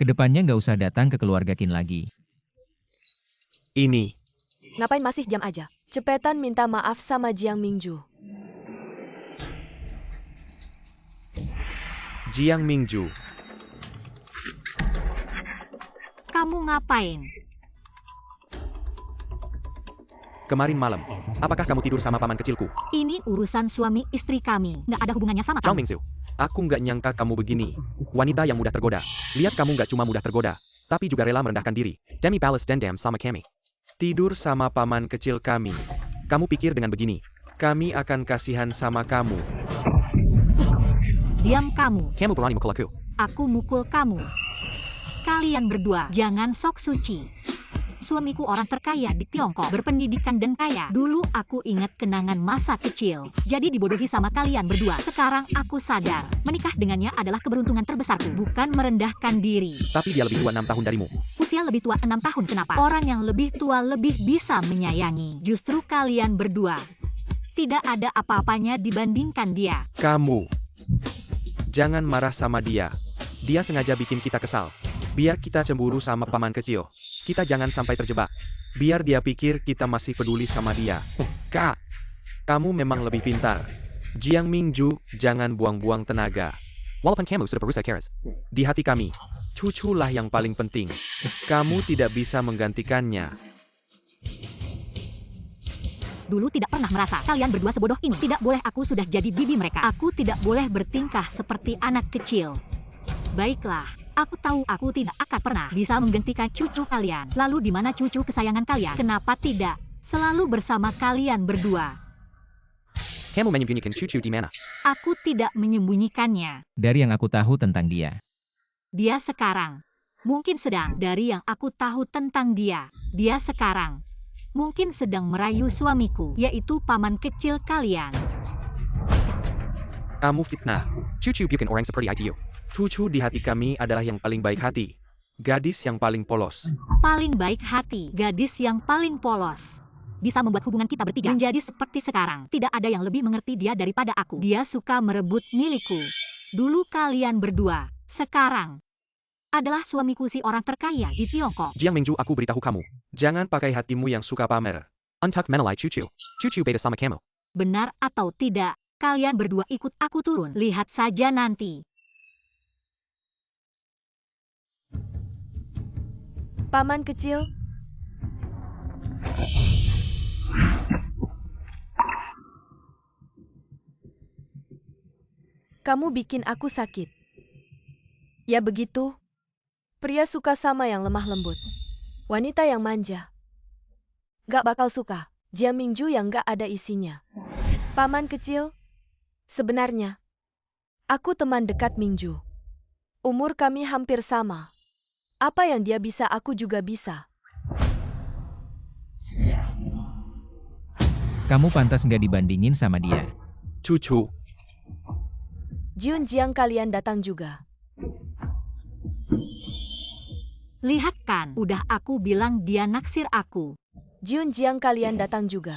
[SPEAKER 4] kedepannya nggak usah datang ke keluarga Qin lagi.
[SPEAKER 1] Ini.
[SPEAKER 3] Ngapain masih diam aja? Cepetan minta maaf sama Jiang Mingju.
[SPEAKER 1] Jiang Mingju.
[SPEAKER 2] Kamu ngapain?
[SPEAKER 1] Kemarin malam, apakah kamu tidur sama paman kecilku?
[SPEAKER 2] Ini urusan suami istri kami. Nggak ada hubungannya sama
[SPEAKER 1] Zhao
[SPEAKER 2] kamu.
[SPEAKER 1] Mingxiu, aku nggak nyangka kamu begini. Wanita yang mudah tergoda. Lihat kamu nggak cuma mudah tergoda, tapi juga rela merendahkan diri. Demi balas dendam sama kami. Tidur sama paman kecil kami. Kamu pikir dengan begini, kami akan kasihan sama kamu.
[SPEAKER 2] Diam kamu.
[SPEAKER 1] Kamu berani mukul aku.
[SPEAKER 2] Aku mukul kamu. Kalian berdua, jangan sok suci. Suamiku orang terkaya di Tiongkok, berpendidikan dan kaya. Dulu aku ingat kenangan masa kecil. Jadi dibodohi sama kalian berdua. Sekarang aku sadar, menikah dengannya adalah keberuntungan terbesarku, bukan merendahkan diri.
[SPEAKER 1] Tapi dia lebih tua 6 tahun darimu.
[SPEAKER 2] Usia lebih tua 6 tahun, kenapa? Orang yang lebih tua lebih bisa menyayangi. Justru kalian berdua, tidak ada apa-apanya dibandingkan dia.
[SPEAKER 1] Kamu, jangan marah sama dia. Dia sengaja bikin kita kesal. Biar kita cemburu sama paman kecil. Kita jangan sampai terjebak. Biar dia pikir kita masih peduli sama dia. Kak, kamu memang lebih pintar. Jiang Mingju, jangan buang-buang tenaga. Walaupun kamu sudah berusaha keras, di hati kami, cuculah yang paling penting. Kamu tidak bisa menggantikannya.
[SPEAKER 2] Dulu tidak pernah merasa kalian berdua sebodoh ini. Tidak boleh aku sudah jadi bibi mereka. Aku tidak boleh bertingkah seperti anak kecil. Baiklah, aku tahu aku tidak akan pernah bisa menggantikan cucu kalian. Lalu di mana cucu kesayangan kalian? Kenapa tidak selalu bersama kalian berdua?
[SPEAKER 1] Kamu menyembunyikan cucu di mana?
[SPEAKER 2] Aku tidak menyembunyikannya.
[SPEAKER 4] Dari yang aku tahu tentang dia,
[SPEAKER 2] Dia sekarang mungkin sedang, dari yang aku tahu tentang dia sekarang mungkin sedang merayu suamiku, yaitu paman kecil kalian.
[SPEAKER 1] Kamu fitnah. Cucu bukan orang seperti itu. Cucu di hati kami adalah yang paling baik hati. Gadis yang paling polos.
[SPEAKER 2] Paling baik hati, gadis yang paling polos. Bisa membuat hubungan kita bertiga menjadi seperti sekarang. Tidak ada yang lebih mengerti dia daripada aku. Dia suka merebut milikku. Dulu kalian berdua, sekarang adalah suamiku si orang terkaya di Tiongkok.
[SPEAKER 1] Jiang Mingju, aku beritahu kamu. Jangan pakai hatimu yang suka pamer. Untuk menilai cucu. Cucu beda sama kamu.
[SPEAKER 2] Benar atau tidak, kalian berdua ikut aku turun. Lihat saja nanti.
[SPEAKER 3] Paman kecil, kamu bikin aku sakit. Ya begitu. Pria suka sama yang lemah lembut. Wanita yang manja. Gak bakal suka Jiang Mingju yang gak ada isinya. Paman kecil, sebenarnya aku teman dekat Mingju. Umur kami hampir sama. Apa yang dia bisa aku juga bisa.
[SPEAKER 4] kamu pantas nggak dibandingin sama dia.
[SPEAKER 1] Cucu.
[SPEAKER 3] Jun Jiang kalian datang juga.
[SPEAKER 2] Lihat kan, udah aku bilang dia naksir aku.
[SPEAKER 3] Jun Jiang kalian datang juga.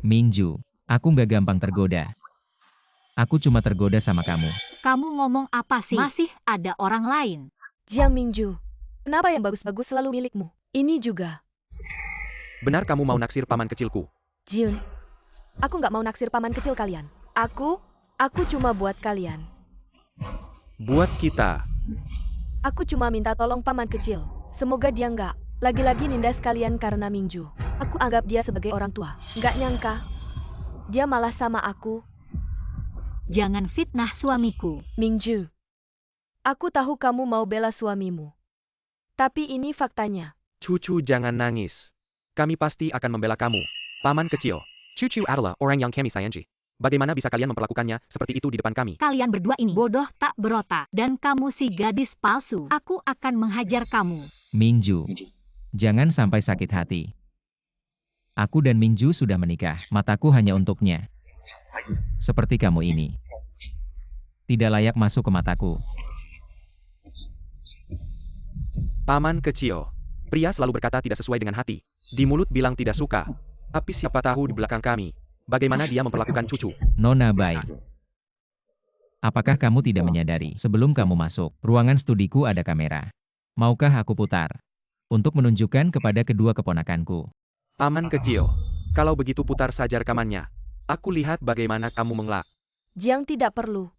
[SPEAKER 4] Mingju, aku nggak gampang tergoda. Aku cuma tergoda sama kamu.
[SPEAKER 2] Kamu ngomong apa sih? Masih ada orang lain.
[SPEAKER 3] Jiang Mingju, kenapa yang bagus-bagus selalu milikmu? Ini juga.
[SPEAKER 1] Benar kamu mau naksir paman kecilku.
[SPEAKER 3] Jun, aku nggak mau naksir paman kecil kalian. Aku cuma buat kalian.
[SPEAKER 1] Buat kita.
[SPEAKER 3] Aku cuma minta tolong paman kecil. Semoga dia nggak lagi-lagi nindas kalian karena Mingju. Aku anggap dia sebagai orang tua. Nggak nyangka, dia malah sama aku.
[SPEAKER 2] Jangan fitnah suamiku.
[SPEAKER 3] Mingju, aku tahu kamu mau bela suamimu. Tapi ini faktanya.
[SPEAKER 1] Cucu jangan nangis. Kami pasti akan membela kamu. Paman kecil. Cucu adalah orang yang kami sayangi. Bagaimana bisa kalian memperlakukannya seperti itu di depan kami?
[SPEAKER 2] Kalian berdua ini bodoh tak berotak. Dan kamu si gadis palsu. Aku akan menghajar kamu.
[SPEAKER 4] Mingju, jangan sampai sakit hati. Aku dan Mingju sudah menikah. Mataku hanya untuknya. Seperti kamu ini. Tidak layak masuk ke mataku.
[SPEAKER 1] Paman kecil. Pria selalu berkata tidak sesuai dengan hati. Di mulut bilang tidak suka. Tapi siapa tahu di belakang kami. Bagaimana dia memperlakukan cucu.
[SPEAKER 4] Nona Bai. Apakah kamu tidak menyadari, sebelum kamu masuk, ruangan studiku ada kamera. Maukah aku putar? Untuk menunjukkan kepada kedua keponakanku.
[SPEAKER 1] Paman kecil. Kalau begitu putar saja rekamannya. Aku lihat bagaimana kamu mengelak.
[SPEAKER 3] Jiang tidak perlu.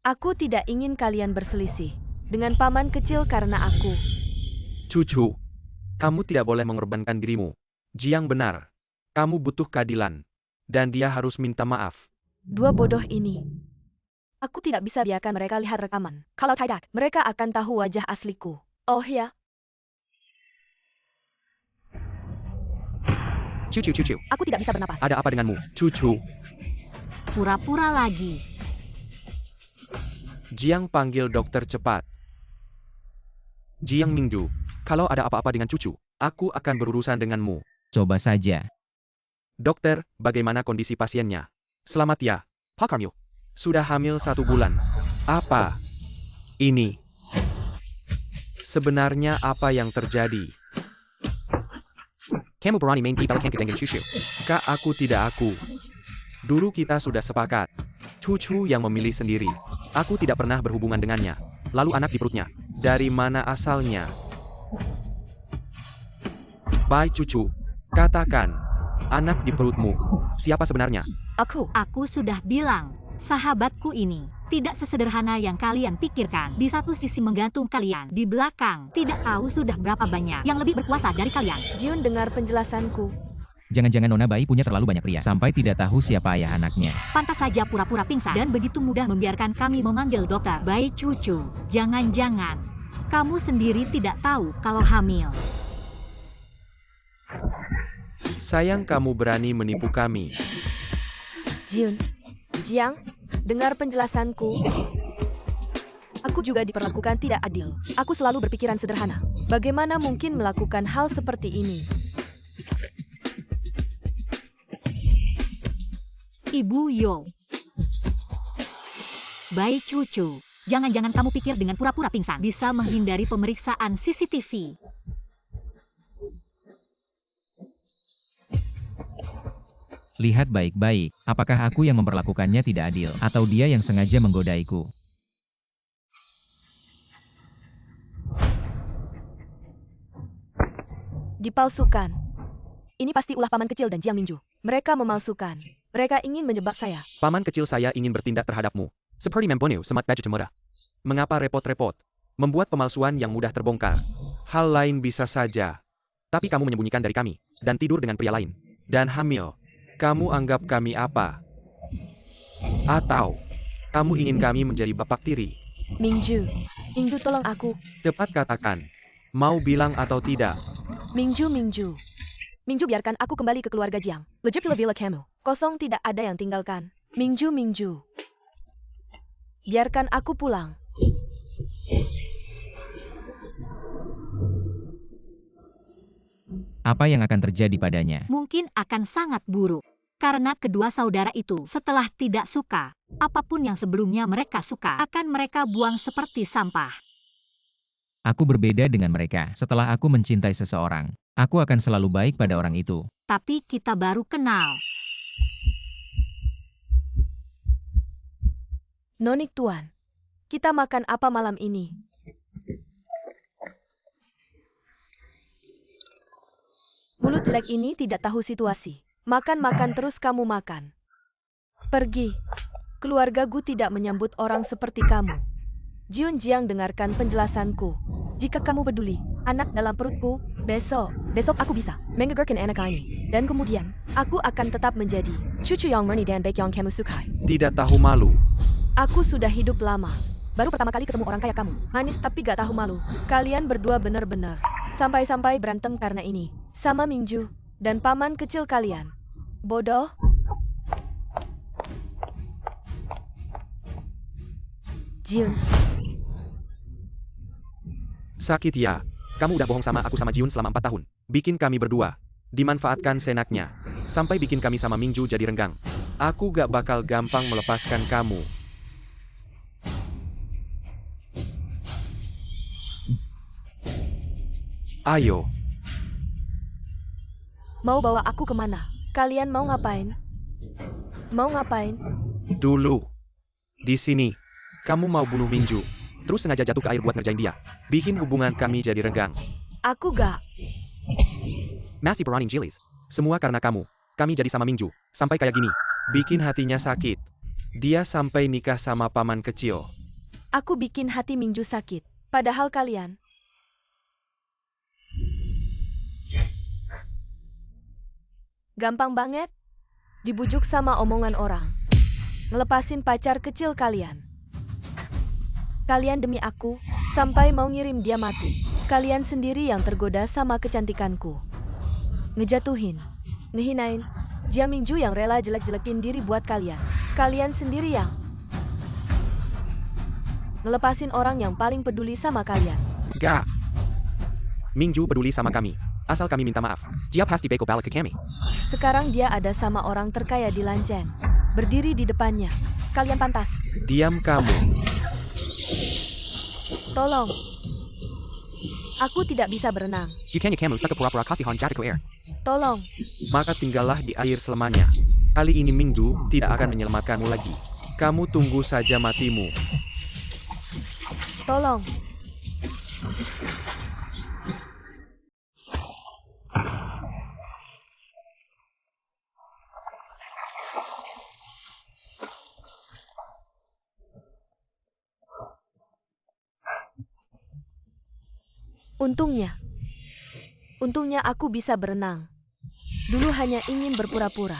[SPEAKER 3] Aku tidak ingin kalian berselisih dengan paman kecil karena aku.
[SPEAKER 1] Cucu. Kamu tidak boleh mengorbankan dirimu. Jiang benar. Kamu butuh keadilan. Dan dia harus minta maaf.
[SPEAKER 3] Dua bodoh ini. Aku tidak bisa biarkan mereka lihat rekaman. Kalau tidak, mereka akan tahu wajah asliku. Oh ya.
[SPEAKER 1] Cucu.
[SPEAKER 3] Aku tidak bisa bernapas.
[SPEAKER 1] Ada apa denganmu, cucu?
[SPEAKER 2] Pura-pura lagi.
[SPEAKER 1] Jiang panggil dokter cepat. Jiang Mingju, kalau ada apa-apa dengan cucu, aku akan berurusan denganmu.
[SPEAKER 4] Coba saja.
[SPEAKER 1] Dokter, bagaimana kondisi pasiennya? Selamat ya, Pak Carmel. Sudah hamil 1 bulan. Apa ini? Sebenarnya apa yang terjadi? Kamu berani main kita dengan cucu. Kak, aku. Dulu kita sudah sepakat. Cucu yang memilih sendiri. Aku tidak pernah berhubungan dengannya. Lalu anak di perutnya. Dari mana asalnya? Baik cucu. Katakan. Anak di perutmu. Siapa sebenarnya?
[SPEAKER 2] Aku sudah bilang, sahabatku ini tidak sesederhana yang kalian pikirkan. Di satu sisi menggantung kalian, di belakang tidak tahu sudah berapa banyak yang lebih berkuasa dari kalian.
[SPEAKER 3] Jiun dengar penjelasanku.
[SPEAKER 4] Jangan-jangan Nona Bayi punya terlalu banyak pria sampai tidak tahu siapa ayah anaknya.
[SPEAKER 2] Pantas saja pura-pura pingsan dan begitu mudah membiarkan kami memanggil dokter. Baik cucu, jangan-jangan kamu sendiri tidak tahu kalau hamil.
[SPEAKER 1] Sayang kamu berani menipu kami.
[SPEAKER 3] Jiun, Jiang, dengar penjelasanku. Aku juga diperlakukan tidak adil. Aku selalu berpikiran sederhana. Bagaimana mungkin melakukan hal seperti ini?
[SPEAKER 2] Ibu Yo. Baik cucu, jangan-jangan kamu pikir dengan pura-pura pingsan bisa menghindari pemeriksaan CCTV.
[SPEAKER 4] Lihat baik-baik, apakah aku yang memperlakukannya tidak adil, atau dia yang sengaja menggodaiku.
[SPEAKER 3] Dipalsukan. Ini pasti ulah paman kecil dan Jiang Mingju. Mereka memalsukan. Mereka ingin menjebak saya.
[SPEAKER 1] Paman kecil saya ingin bertindak terhadapmu. Seperti Memboneu semat baju cemara. Mengapa repot-repot? Membuat pemalsuan yang mudah terbongkar. Hal lain bisa saja. Tapi kamu menyembunyikan dari kami, dan tidur dengan pria lain. Dan hamil. Kamu anggap kami apa? Atau, kamu ingin kami menjadi bapak tiri?
[SPEAKER 3] Mingju, tolong aku.
[SPEAKER 1] Cepat katakan. Mau bilang atau tidak?
[SPEAKER 3] Mingju, biarkan aku kembali ke keluarga Jiang. Legit Villa kamu. Kosong tidak ada yang tinggalkan. Mingju. Biarkan aku pulang.
[SPEAKER 4] Apa yang akan terjadi padanya?
[SPEAKER 2] Mungkin akan sangat buruk. Karena kedua saudara itu setelah tidak suka, apapun yang sebelumnya mereka suka akan mereka buang seperti sampah.
[SPEAKER 4] Aku berbeda dengan mereka. Setelah aku mencintai seseorang, aku akan selalu baik pada orang itu.
[SPEAKER 2] Tapi kita baru kenal.
[SPEAKER 3] Nonik Tuan, kita makan apa malam ini? Mulut jelek ini tidak tahu situasi. Makan terus kamu makan. Pergi. Keluargaku tidak menyambut orang seperti kamu. Jiun Jiang dengarkan penjelasanku. Jika kamu peduli, anak dalam perutku, besok aku bisa menggugurkan anak ini. Dan kemudian, aku akan tetap menjadi cucu yang murni dan baik yang kamu sukai.
[SPEAKER 1] Tidak tahu malu.
[SPEAKER 3] Aku sudah hidup lama. Baru pertama kali ketemu orang kayak kamu. Manis tapi gak tahu malu. Kalian berdua benar-benar. Sampai-sampai berantem karena ini. Sama Mingju dan paman kecil kalian. Bodoh. Jiun.
[SPEAKER 1] Sakit ya. Kamu udah bohong sama aku sama Jiun selama 4 tahun. Bikin kami berdua. Dimanfaatkan senaknya. Sampai bikin kami sama Mingju jadi renggang. Aku gak bakal gampang melepaskan kamu. Ayo.
[SPEAKER 3] Mau bawa aku kemana? Kalian mau ngapain?
[SPEAKER 1] Dulu. Di sini. Kamu mau bunuh Mingju. Terus sengaja jatuh ke air buat ngerjain dia. Bikin hubungan kami jadi renggang.
[SPEAKER 3] Aku gak.
[SPEAKER 1] Masih berani jilis. Semua karena kamu. Kami jadi sama Mingju. Sampai kayak gini. Bikin hatinya sakit. Dia sampai nikah sama paman kecil.
[SPEAKER 3] Aku bikin hati Mingju sakit. Padahal kalian. Gampang banget. Dibujuk sama omongan orang. Ngelepasin pacar kecil kalian. Kalian demi aku, sampai mau ngirim dia mati. Kalian sendiri yang tergoda sama kecantikanku. Ngejatuhin. Ngehinain, Jiang Mingju yang rela jelek-jelekin diri buat kalian. Kalian sendiri yang ngelepasin orang yang paling peduli sama kalian.
[SPEAKER 1] Gak. Mingju peduli sama kami. Asal kami minta maaf. Dia pasti beko balik ke kami.
[SPEAKER 3] Sekarang dia ada sama orang terkaya di Lanchen. Berdiri di depannya. Kalian pantas.
[SPEAKER 1] Diam kamu.
[SPEAKER 3] Tolong. Aku tidak bisa berenang.
[SPEAKER 1] Jikanya kamu suka pura-pura kasihan jatuh ke air.
[SPEAKER 3] Tolong.
[SPEAKER 1] Maka tinggallah di air selamanya. Kali ini Mingju tidak akan menyelamatkanmu lagi. Kamu tunggu saja matimu.
[SPEAKER 3] Tolong. Untungnya aku bisa berenang. Dulu hanya ingin berpura-pura.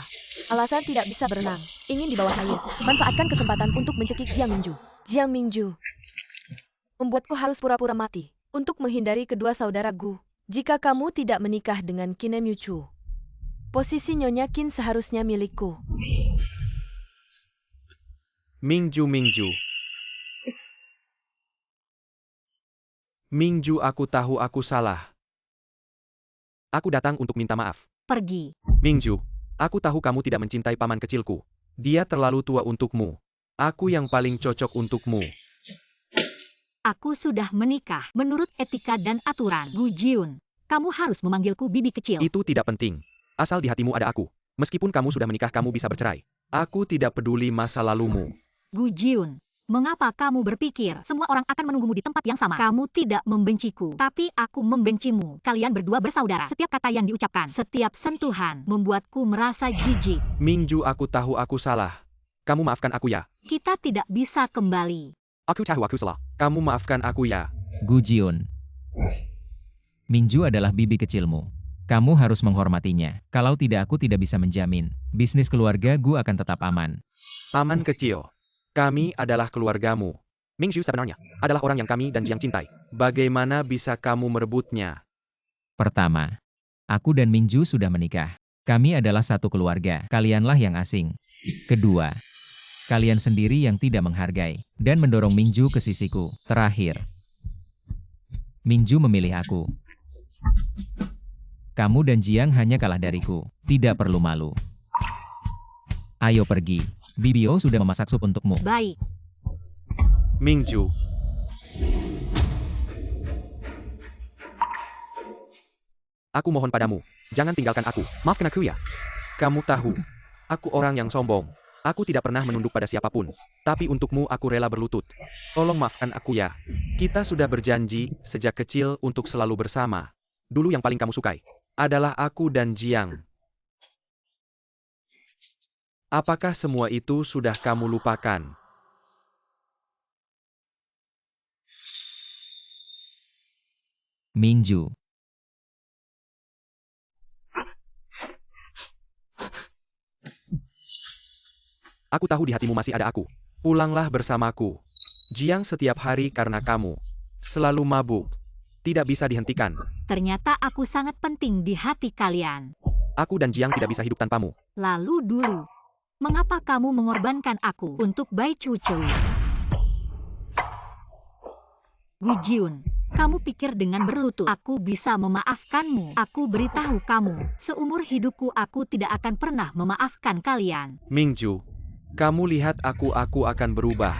[SPEAKER 3] Alasan tidak bisa berenang, ingin di bawah air. Manfaatkan kesempatan untuk mencekik Jiang Mingju. Jiang Mingju, membuatku harus pura-pura mati untuk menghindari kedua saudaraku. Jika kamu tidak menikah dengan Qin Emyu, posisi Nyonya Qin seharusnya milikku.
[SPEAKER 1] Mingju. Mingju, aku tahu aku salah. Aku datang untuk minta maaf.
[SPEAKER 2] Pergi.
[SPEAKER 1] Mingju, aku tahu kamu tidak mencintai paman kecilku. Dia terlalu tua untukmu. Aku yang paling cocok untukmu.
[SPEAKER 2] Aku sudah menikah. Menurut etika dan aturan, Gu Jiun, kamu harus memanggilku bibi kecil.
[SPEAKER 1] Itu tidak penting. Asal di hatimu ada aku. Meskipun kamu sudah menikah, kamu bisa bercerai. Aku tidak peduli masa lalumu.
[SPEAKER 2] Gu Jiun, mengapa kamu berpikir semua orang akan menunggumu di tempat yang sama? Kamu tidak membenciku, tapi aku membencimu. Kalian berdua bersaudara. Setiap kata yang diucapkan, setiap sentuhan, membuatku merasa jijik.
[SPEAKER 1] Mingju, aku tahu aku salah. Kamu maafkan aku ya.
[SPEAKER 2] Kita tidak bisa kembali.
[SPEAKER 1] Aku tahu aku salah. Kamu maafkan aku ya.
[SPEAKER 4] Gu Jiun. Mingju adalah bibi kecilmu. Kamu harus menghormatinya. Kalau tidak, aku tidak bisa menjamin bisnis keluarga Gu akan tetap aman.
[SPEAKER 1] Paman kecil, kami adalah keluargamu. Mingju sebenarnya adalah orang yang kami dan Jiang cintai. Bagaimana bisa kamu merebutnya?
[SPEAKER 4] Pertama, aku dan Mingju sudah menikah. Kami adalah satu keluarga. Kalianlah yang asing. Kedua, kalian sendiri yang tidak menghargai dan mendorong Mingju ke sisiku. Terakhir, Mingju memilih aku. Kamu dan Jiang hanya kalah dariku. Tidak perlu malu. Ayo pergi. Bibio sudah memasak sup untukmu.
[SPEAKER 2] Baik.
[SPEAKER 1] Mingju. Aku mohon padamu, jangan tinggalkan aku. Maafkan aku ya. Kamu tahu, aku orang yang sombong. Aku tidak pernah menunduk pada siapapun. Tapi untukmu aku rela berlutut. Tolong maafkan aku ya. Kita sudah berjanji sejak kecil untuk selalu bersama. Dulu yang paling kamu sukai adalah aku dan Jiang. Apakah semua itu sudah kamu lupakan?
[SPEAKER 4] Mingju.
[SPEAKER 1] Aku tahu di hatimu masih ada aku. Pulanglah bersamaku. Jiang setiap hari karena kamu selalu mabuk. Tidak bisa dihentikan.
[SPEAKER 2] Ternyata aku sangat penting di hati kalian.
[SPEAKER 1] Aku dan Jiang tidak bisa hidup tanpamu.
[SPEAKER 2] Lalu dulu, mengapa kamu mengorbankan aku untuk Bai Cucu? Gu Jiun, kamu pikir dengan berlutut aku bisa memaafkanmu? Aku beritahu kamu, seumur hidupku aku tidak akan pernah memaafkan kalian.
[SPEAKER 1] Mingju, kamu lihat aku akan berubah.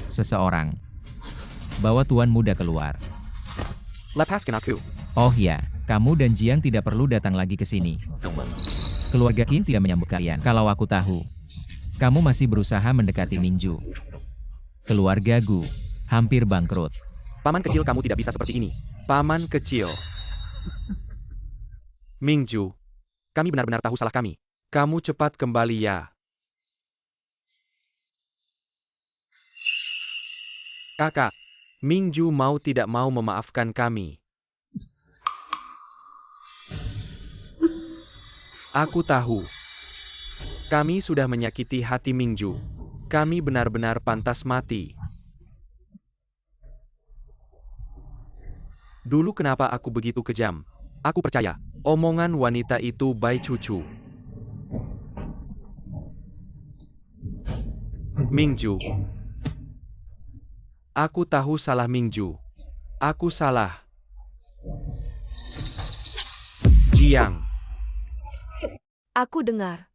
[SPEAKER 4] Seseorang. Bawa tuan muda keluar.
[SPEAKER 1] Lepaskan aku.
[SPEAKER 4] Oh ya, kamu dan Jiang tidak perlu datang lagi ke sini. Keluarga Qin tidak menyambut kalian. Kalau aku tahu, kamu masih berusaha mendekati Mingju. Keluarga Gu hampir bangkrut.
[SPEAKER 1] Paman kecil, kamu tidak bisa seperti ini. Paman kecil. Mingju, kami benar-benar tahu salah kami. Kamu cepat kembali ya. Kakak, Mingju mau tidak mau memaafkan kami. Aku tahu. Kami sudah menyakiti hati Mingju. Kami benar-benar pantas mati. Dulu kenapa aku begitu kejam? Aku percaya, Omongan wanita itu Bai Cucu. Mingju. Aku tahu salah Mingju. Aku salah. Jiang.
[SPEAKER 3] Aku dengar.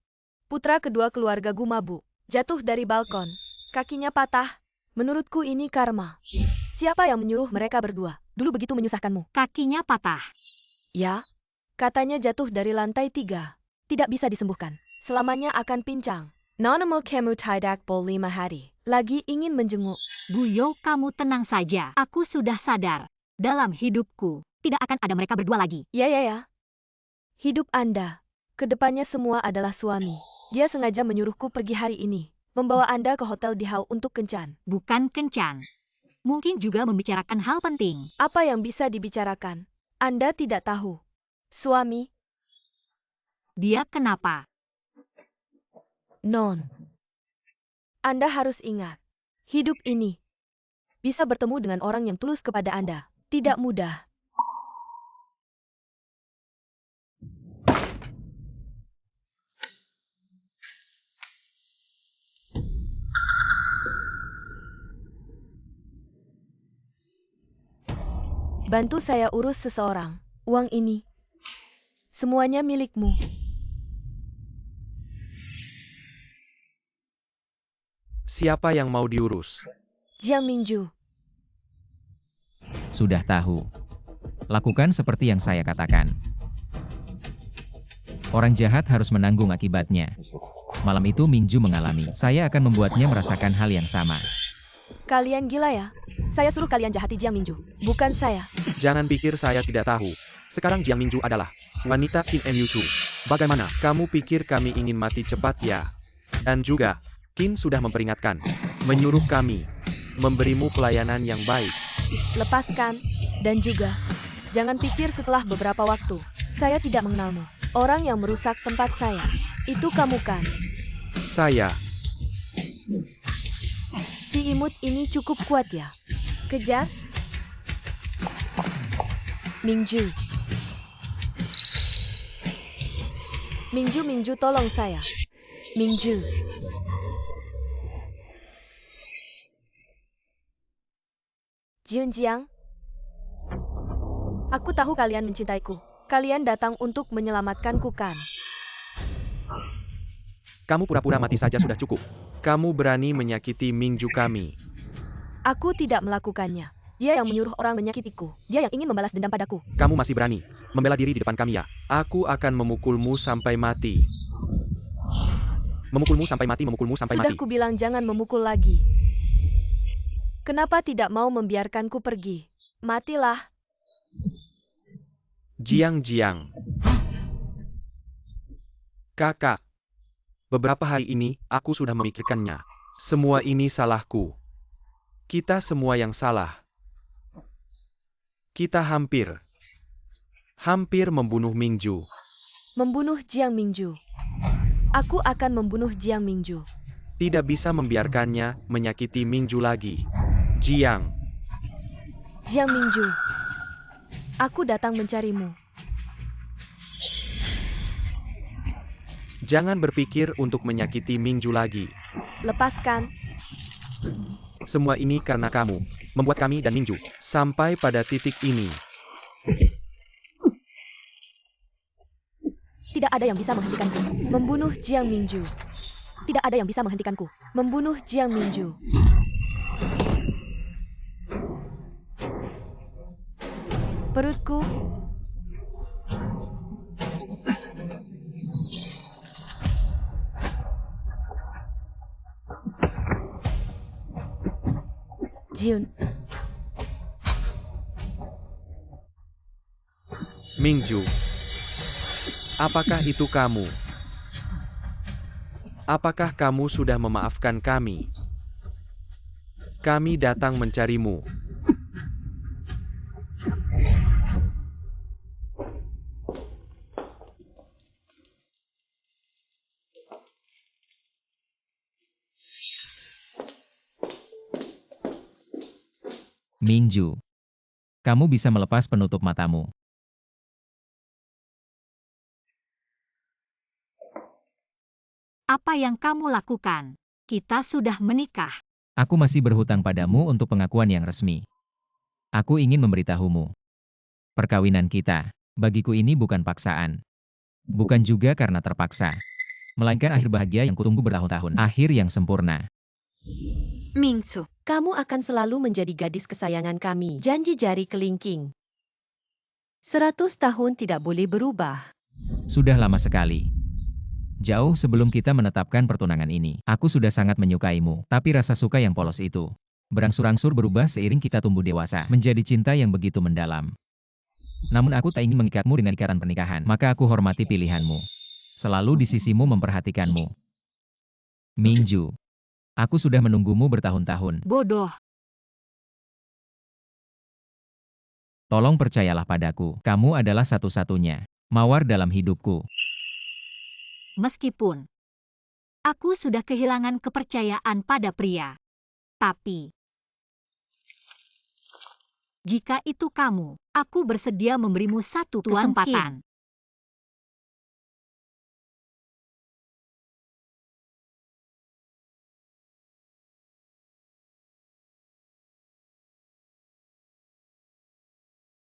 [SPEAKER 3] Putra kedua keluarga Gumabu jatuh dari balkon. Kakinya patah. Menurutku ini karma. Siapa yang menyuruh mereka berdua? Dulu begitu menyusahkanmu.
[SPEAKER 2] Kakinya patah.
[SPEAKER 3] Ya, katanya jatuh dari lantai 3. Tidak bisa disembuhkan. Selamanya akan pincang. Nona mau kamu tidak bol 5 hari. Lagi ingin menjenguk.
[SPEAKER 2] Buyo, kamu tenang saja. Aku sudah sadar. Dalam hidupku, tidak akan ada mereka berdua lagi.
[SPEAKER 3] Ya. Hidup Anda. Kedepannya semua adalah suami. Dia sengaja menyuruhku pergi hari ini. Membawa Anda ke hotel di Hau untuk kencan.
[SPEAKER 2] Bukan kencan. Mungkin juga membicarakan hal penting.
[SPEAKER 3] Apa yang bisa dibicarakan? Anda tidak tahu. Suami,
[SPEAKER 2] Dia kenapa?
[SPEAKER 3] Non. Anda harus ingat. Hidup ini. Bisa bertemu dengan orang yang tulus kepada Anda. Tidak mudah. Bantu saya urus seseorang. Uang ini. Semuanya milikmu.
[SPEAKER 1] Siapa yang mau diurus?
[SPEAKER 3] Jiang Mingju.
[SPEAKER 4] Sudah tahu. Lakukan seperti yang saya katakan. Orang jahat harus menanggung akibatnya. Malam itu Mingju mengalami. Saya akan membuatnya merasakan hal yang sama.
[SPEAKER 3] Kalian gila ya? Saya suruh kalian jahati Jiang Mingju. Bukan saya.
[SPEAKER 1] Jangan pikir saya tidak tahu. Sekarang Jiang Mingju adalah wanita Qin Mu. Bagaimana? Kamu pikir kami ingin mati cepat ya? Dan juga, Qin sudah memperingatkan. Menyuruh kami. Memberimu pelayanan yang baik.
[SPEAKER 3] Lepaskan. Dan juga, jangan pikir setelah beberapa waktu. Saya tidak mengenalmu. Orang yang merusak tempat saya. Itu kamu kan?
[SPEAKER 1] Saya.
[SPEAKER 3] Si imut ini cukup kuat ya? Kejar. Mingju. Mingju, tolong saya. Mingju. Junjiang. Aku tahu kalian mencintaiku. Kalian datang untuk menyelamatkanku kan?
[SPEAKER 1] Kamu pura-pura mati saja sudah cukup. Kamu berani menyakiti Mingju kami.
[SPEAKER 3] Aku tidak melakukannya. Dia yang menyuruh orang menyakitiku. Dia yang ingin membalas dendam padaku.
[SPEAKER 1] Kamu masih berani membela diri di depan kami ya? Aku akan memukulmu sampai mati. Memukulmu sampai mati, memukulmu sampai
[SPEAKER 3] Sudah
[SPEAKER 1] mati.
[SPEAKER 3] kubilang jangan memukul lagi. Kenapa tidak mau membiarkanku pergi? Matilah.
[SPEAKER 1] Jiang. Kakak. Beberapa hari ini, aku sudah memikirkannya. Semua ini salahku. Kita semua yang salah. Kita hampir membunuh Mingju.
[SPEAKER 3] Membunuh Jiang Mingju. Aku akan membunuh Jiang Mingju.
[SPEAKER 1] Tidak bisa membiarkannya menyakiti Mingju lagi. Jiang.
[SPEAKER 3] Jiang Mingju. Aku datang mencarimu.
[SPEAKER 1] Jangan berpikir untuk menyakiti Mingju lagi.
[SPEAKER 3] Lepaskan.
[SPEAKER 1] Semua ini karena kamu. Membuat kami dan Mingju sampai pada titik ini.
[SPEAKER 3] Tidak ada yang bisa menghentikanku. Membunuh Jiang Mingju. Tidak ada yang bisa menghentikanku. Membunuh Jiang Mingju. Perutku. Jiun.
[SPEAKER 1] Mingju. Apakah itu kamu? Apakah kamu sudah memaafkan kami? Kami datang mencarimu.
[SPEAKER 4] Mingju. Kamu bisa melepas penutup matamu.
[SPEAKER 2] Apa yang kamu lakukan? Kita sudah menikah.
[SPEAKER 4] Aku masih berhutang padamu untuk pengakuan yang resmi. Aku ingin memberitahumu. Perkawinan kita, bagiku ini bukan paksaan. Bukan juga karena terpaksa. Melainkan akhir bahagia yang kutunggu bertahun-tahun. Akhir yang sempurna.
[SPEAKER 5] Mingsu, kamu akan selalu menjadi gadis kesayangan kami. Janji jari kelingking. 100 tahun tidak boleh berubah.
[SPEAKER 4] Sudah lama sekali. Jauh sebelum kita menetapkan pertunangan ini, aku sudah sangat menyukaimu. Tapi rasa suka yang polos itu berangsur-angsur berubah seiring kita tumbuh dewasa, menjadi cinta yang begitu mendalam. Namun aku tak ingin mengikatmu dengan ikatan pernikahan, maka aku hormati pilihanmu. Selalu di sisimu memperhatikanmu. Mingju, aku sudah menunggumu bertahun-tahun.
[SPEAKER 2] Bodoh.
[SPEAKER 4] Tolong percayalah padaku, kamu adalah satu-satunya mawar dalam hidupku.
[SPEAKER 2] Meskipun aku sudah kehilangan kepercayaan pada pria. Tapi jika itu kamu, aku bersedia memberimu satu kesempatan.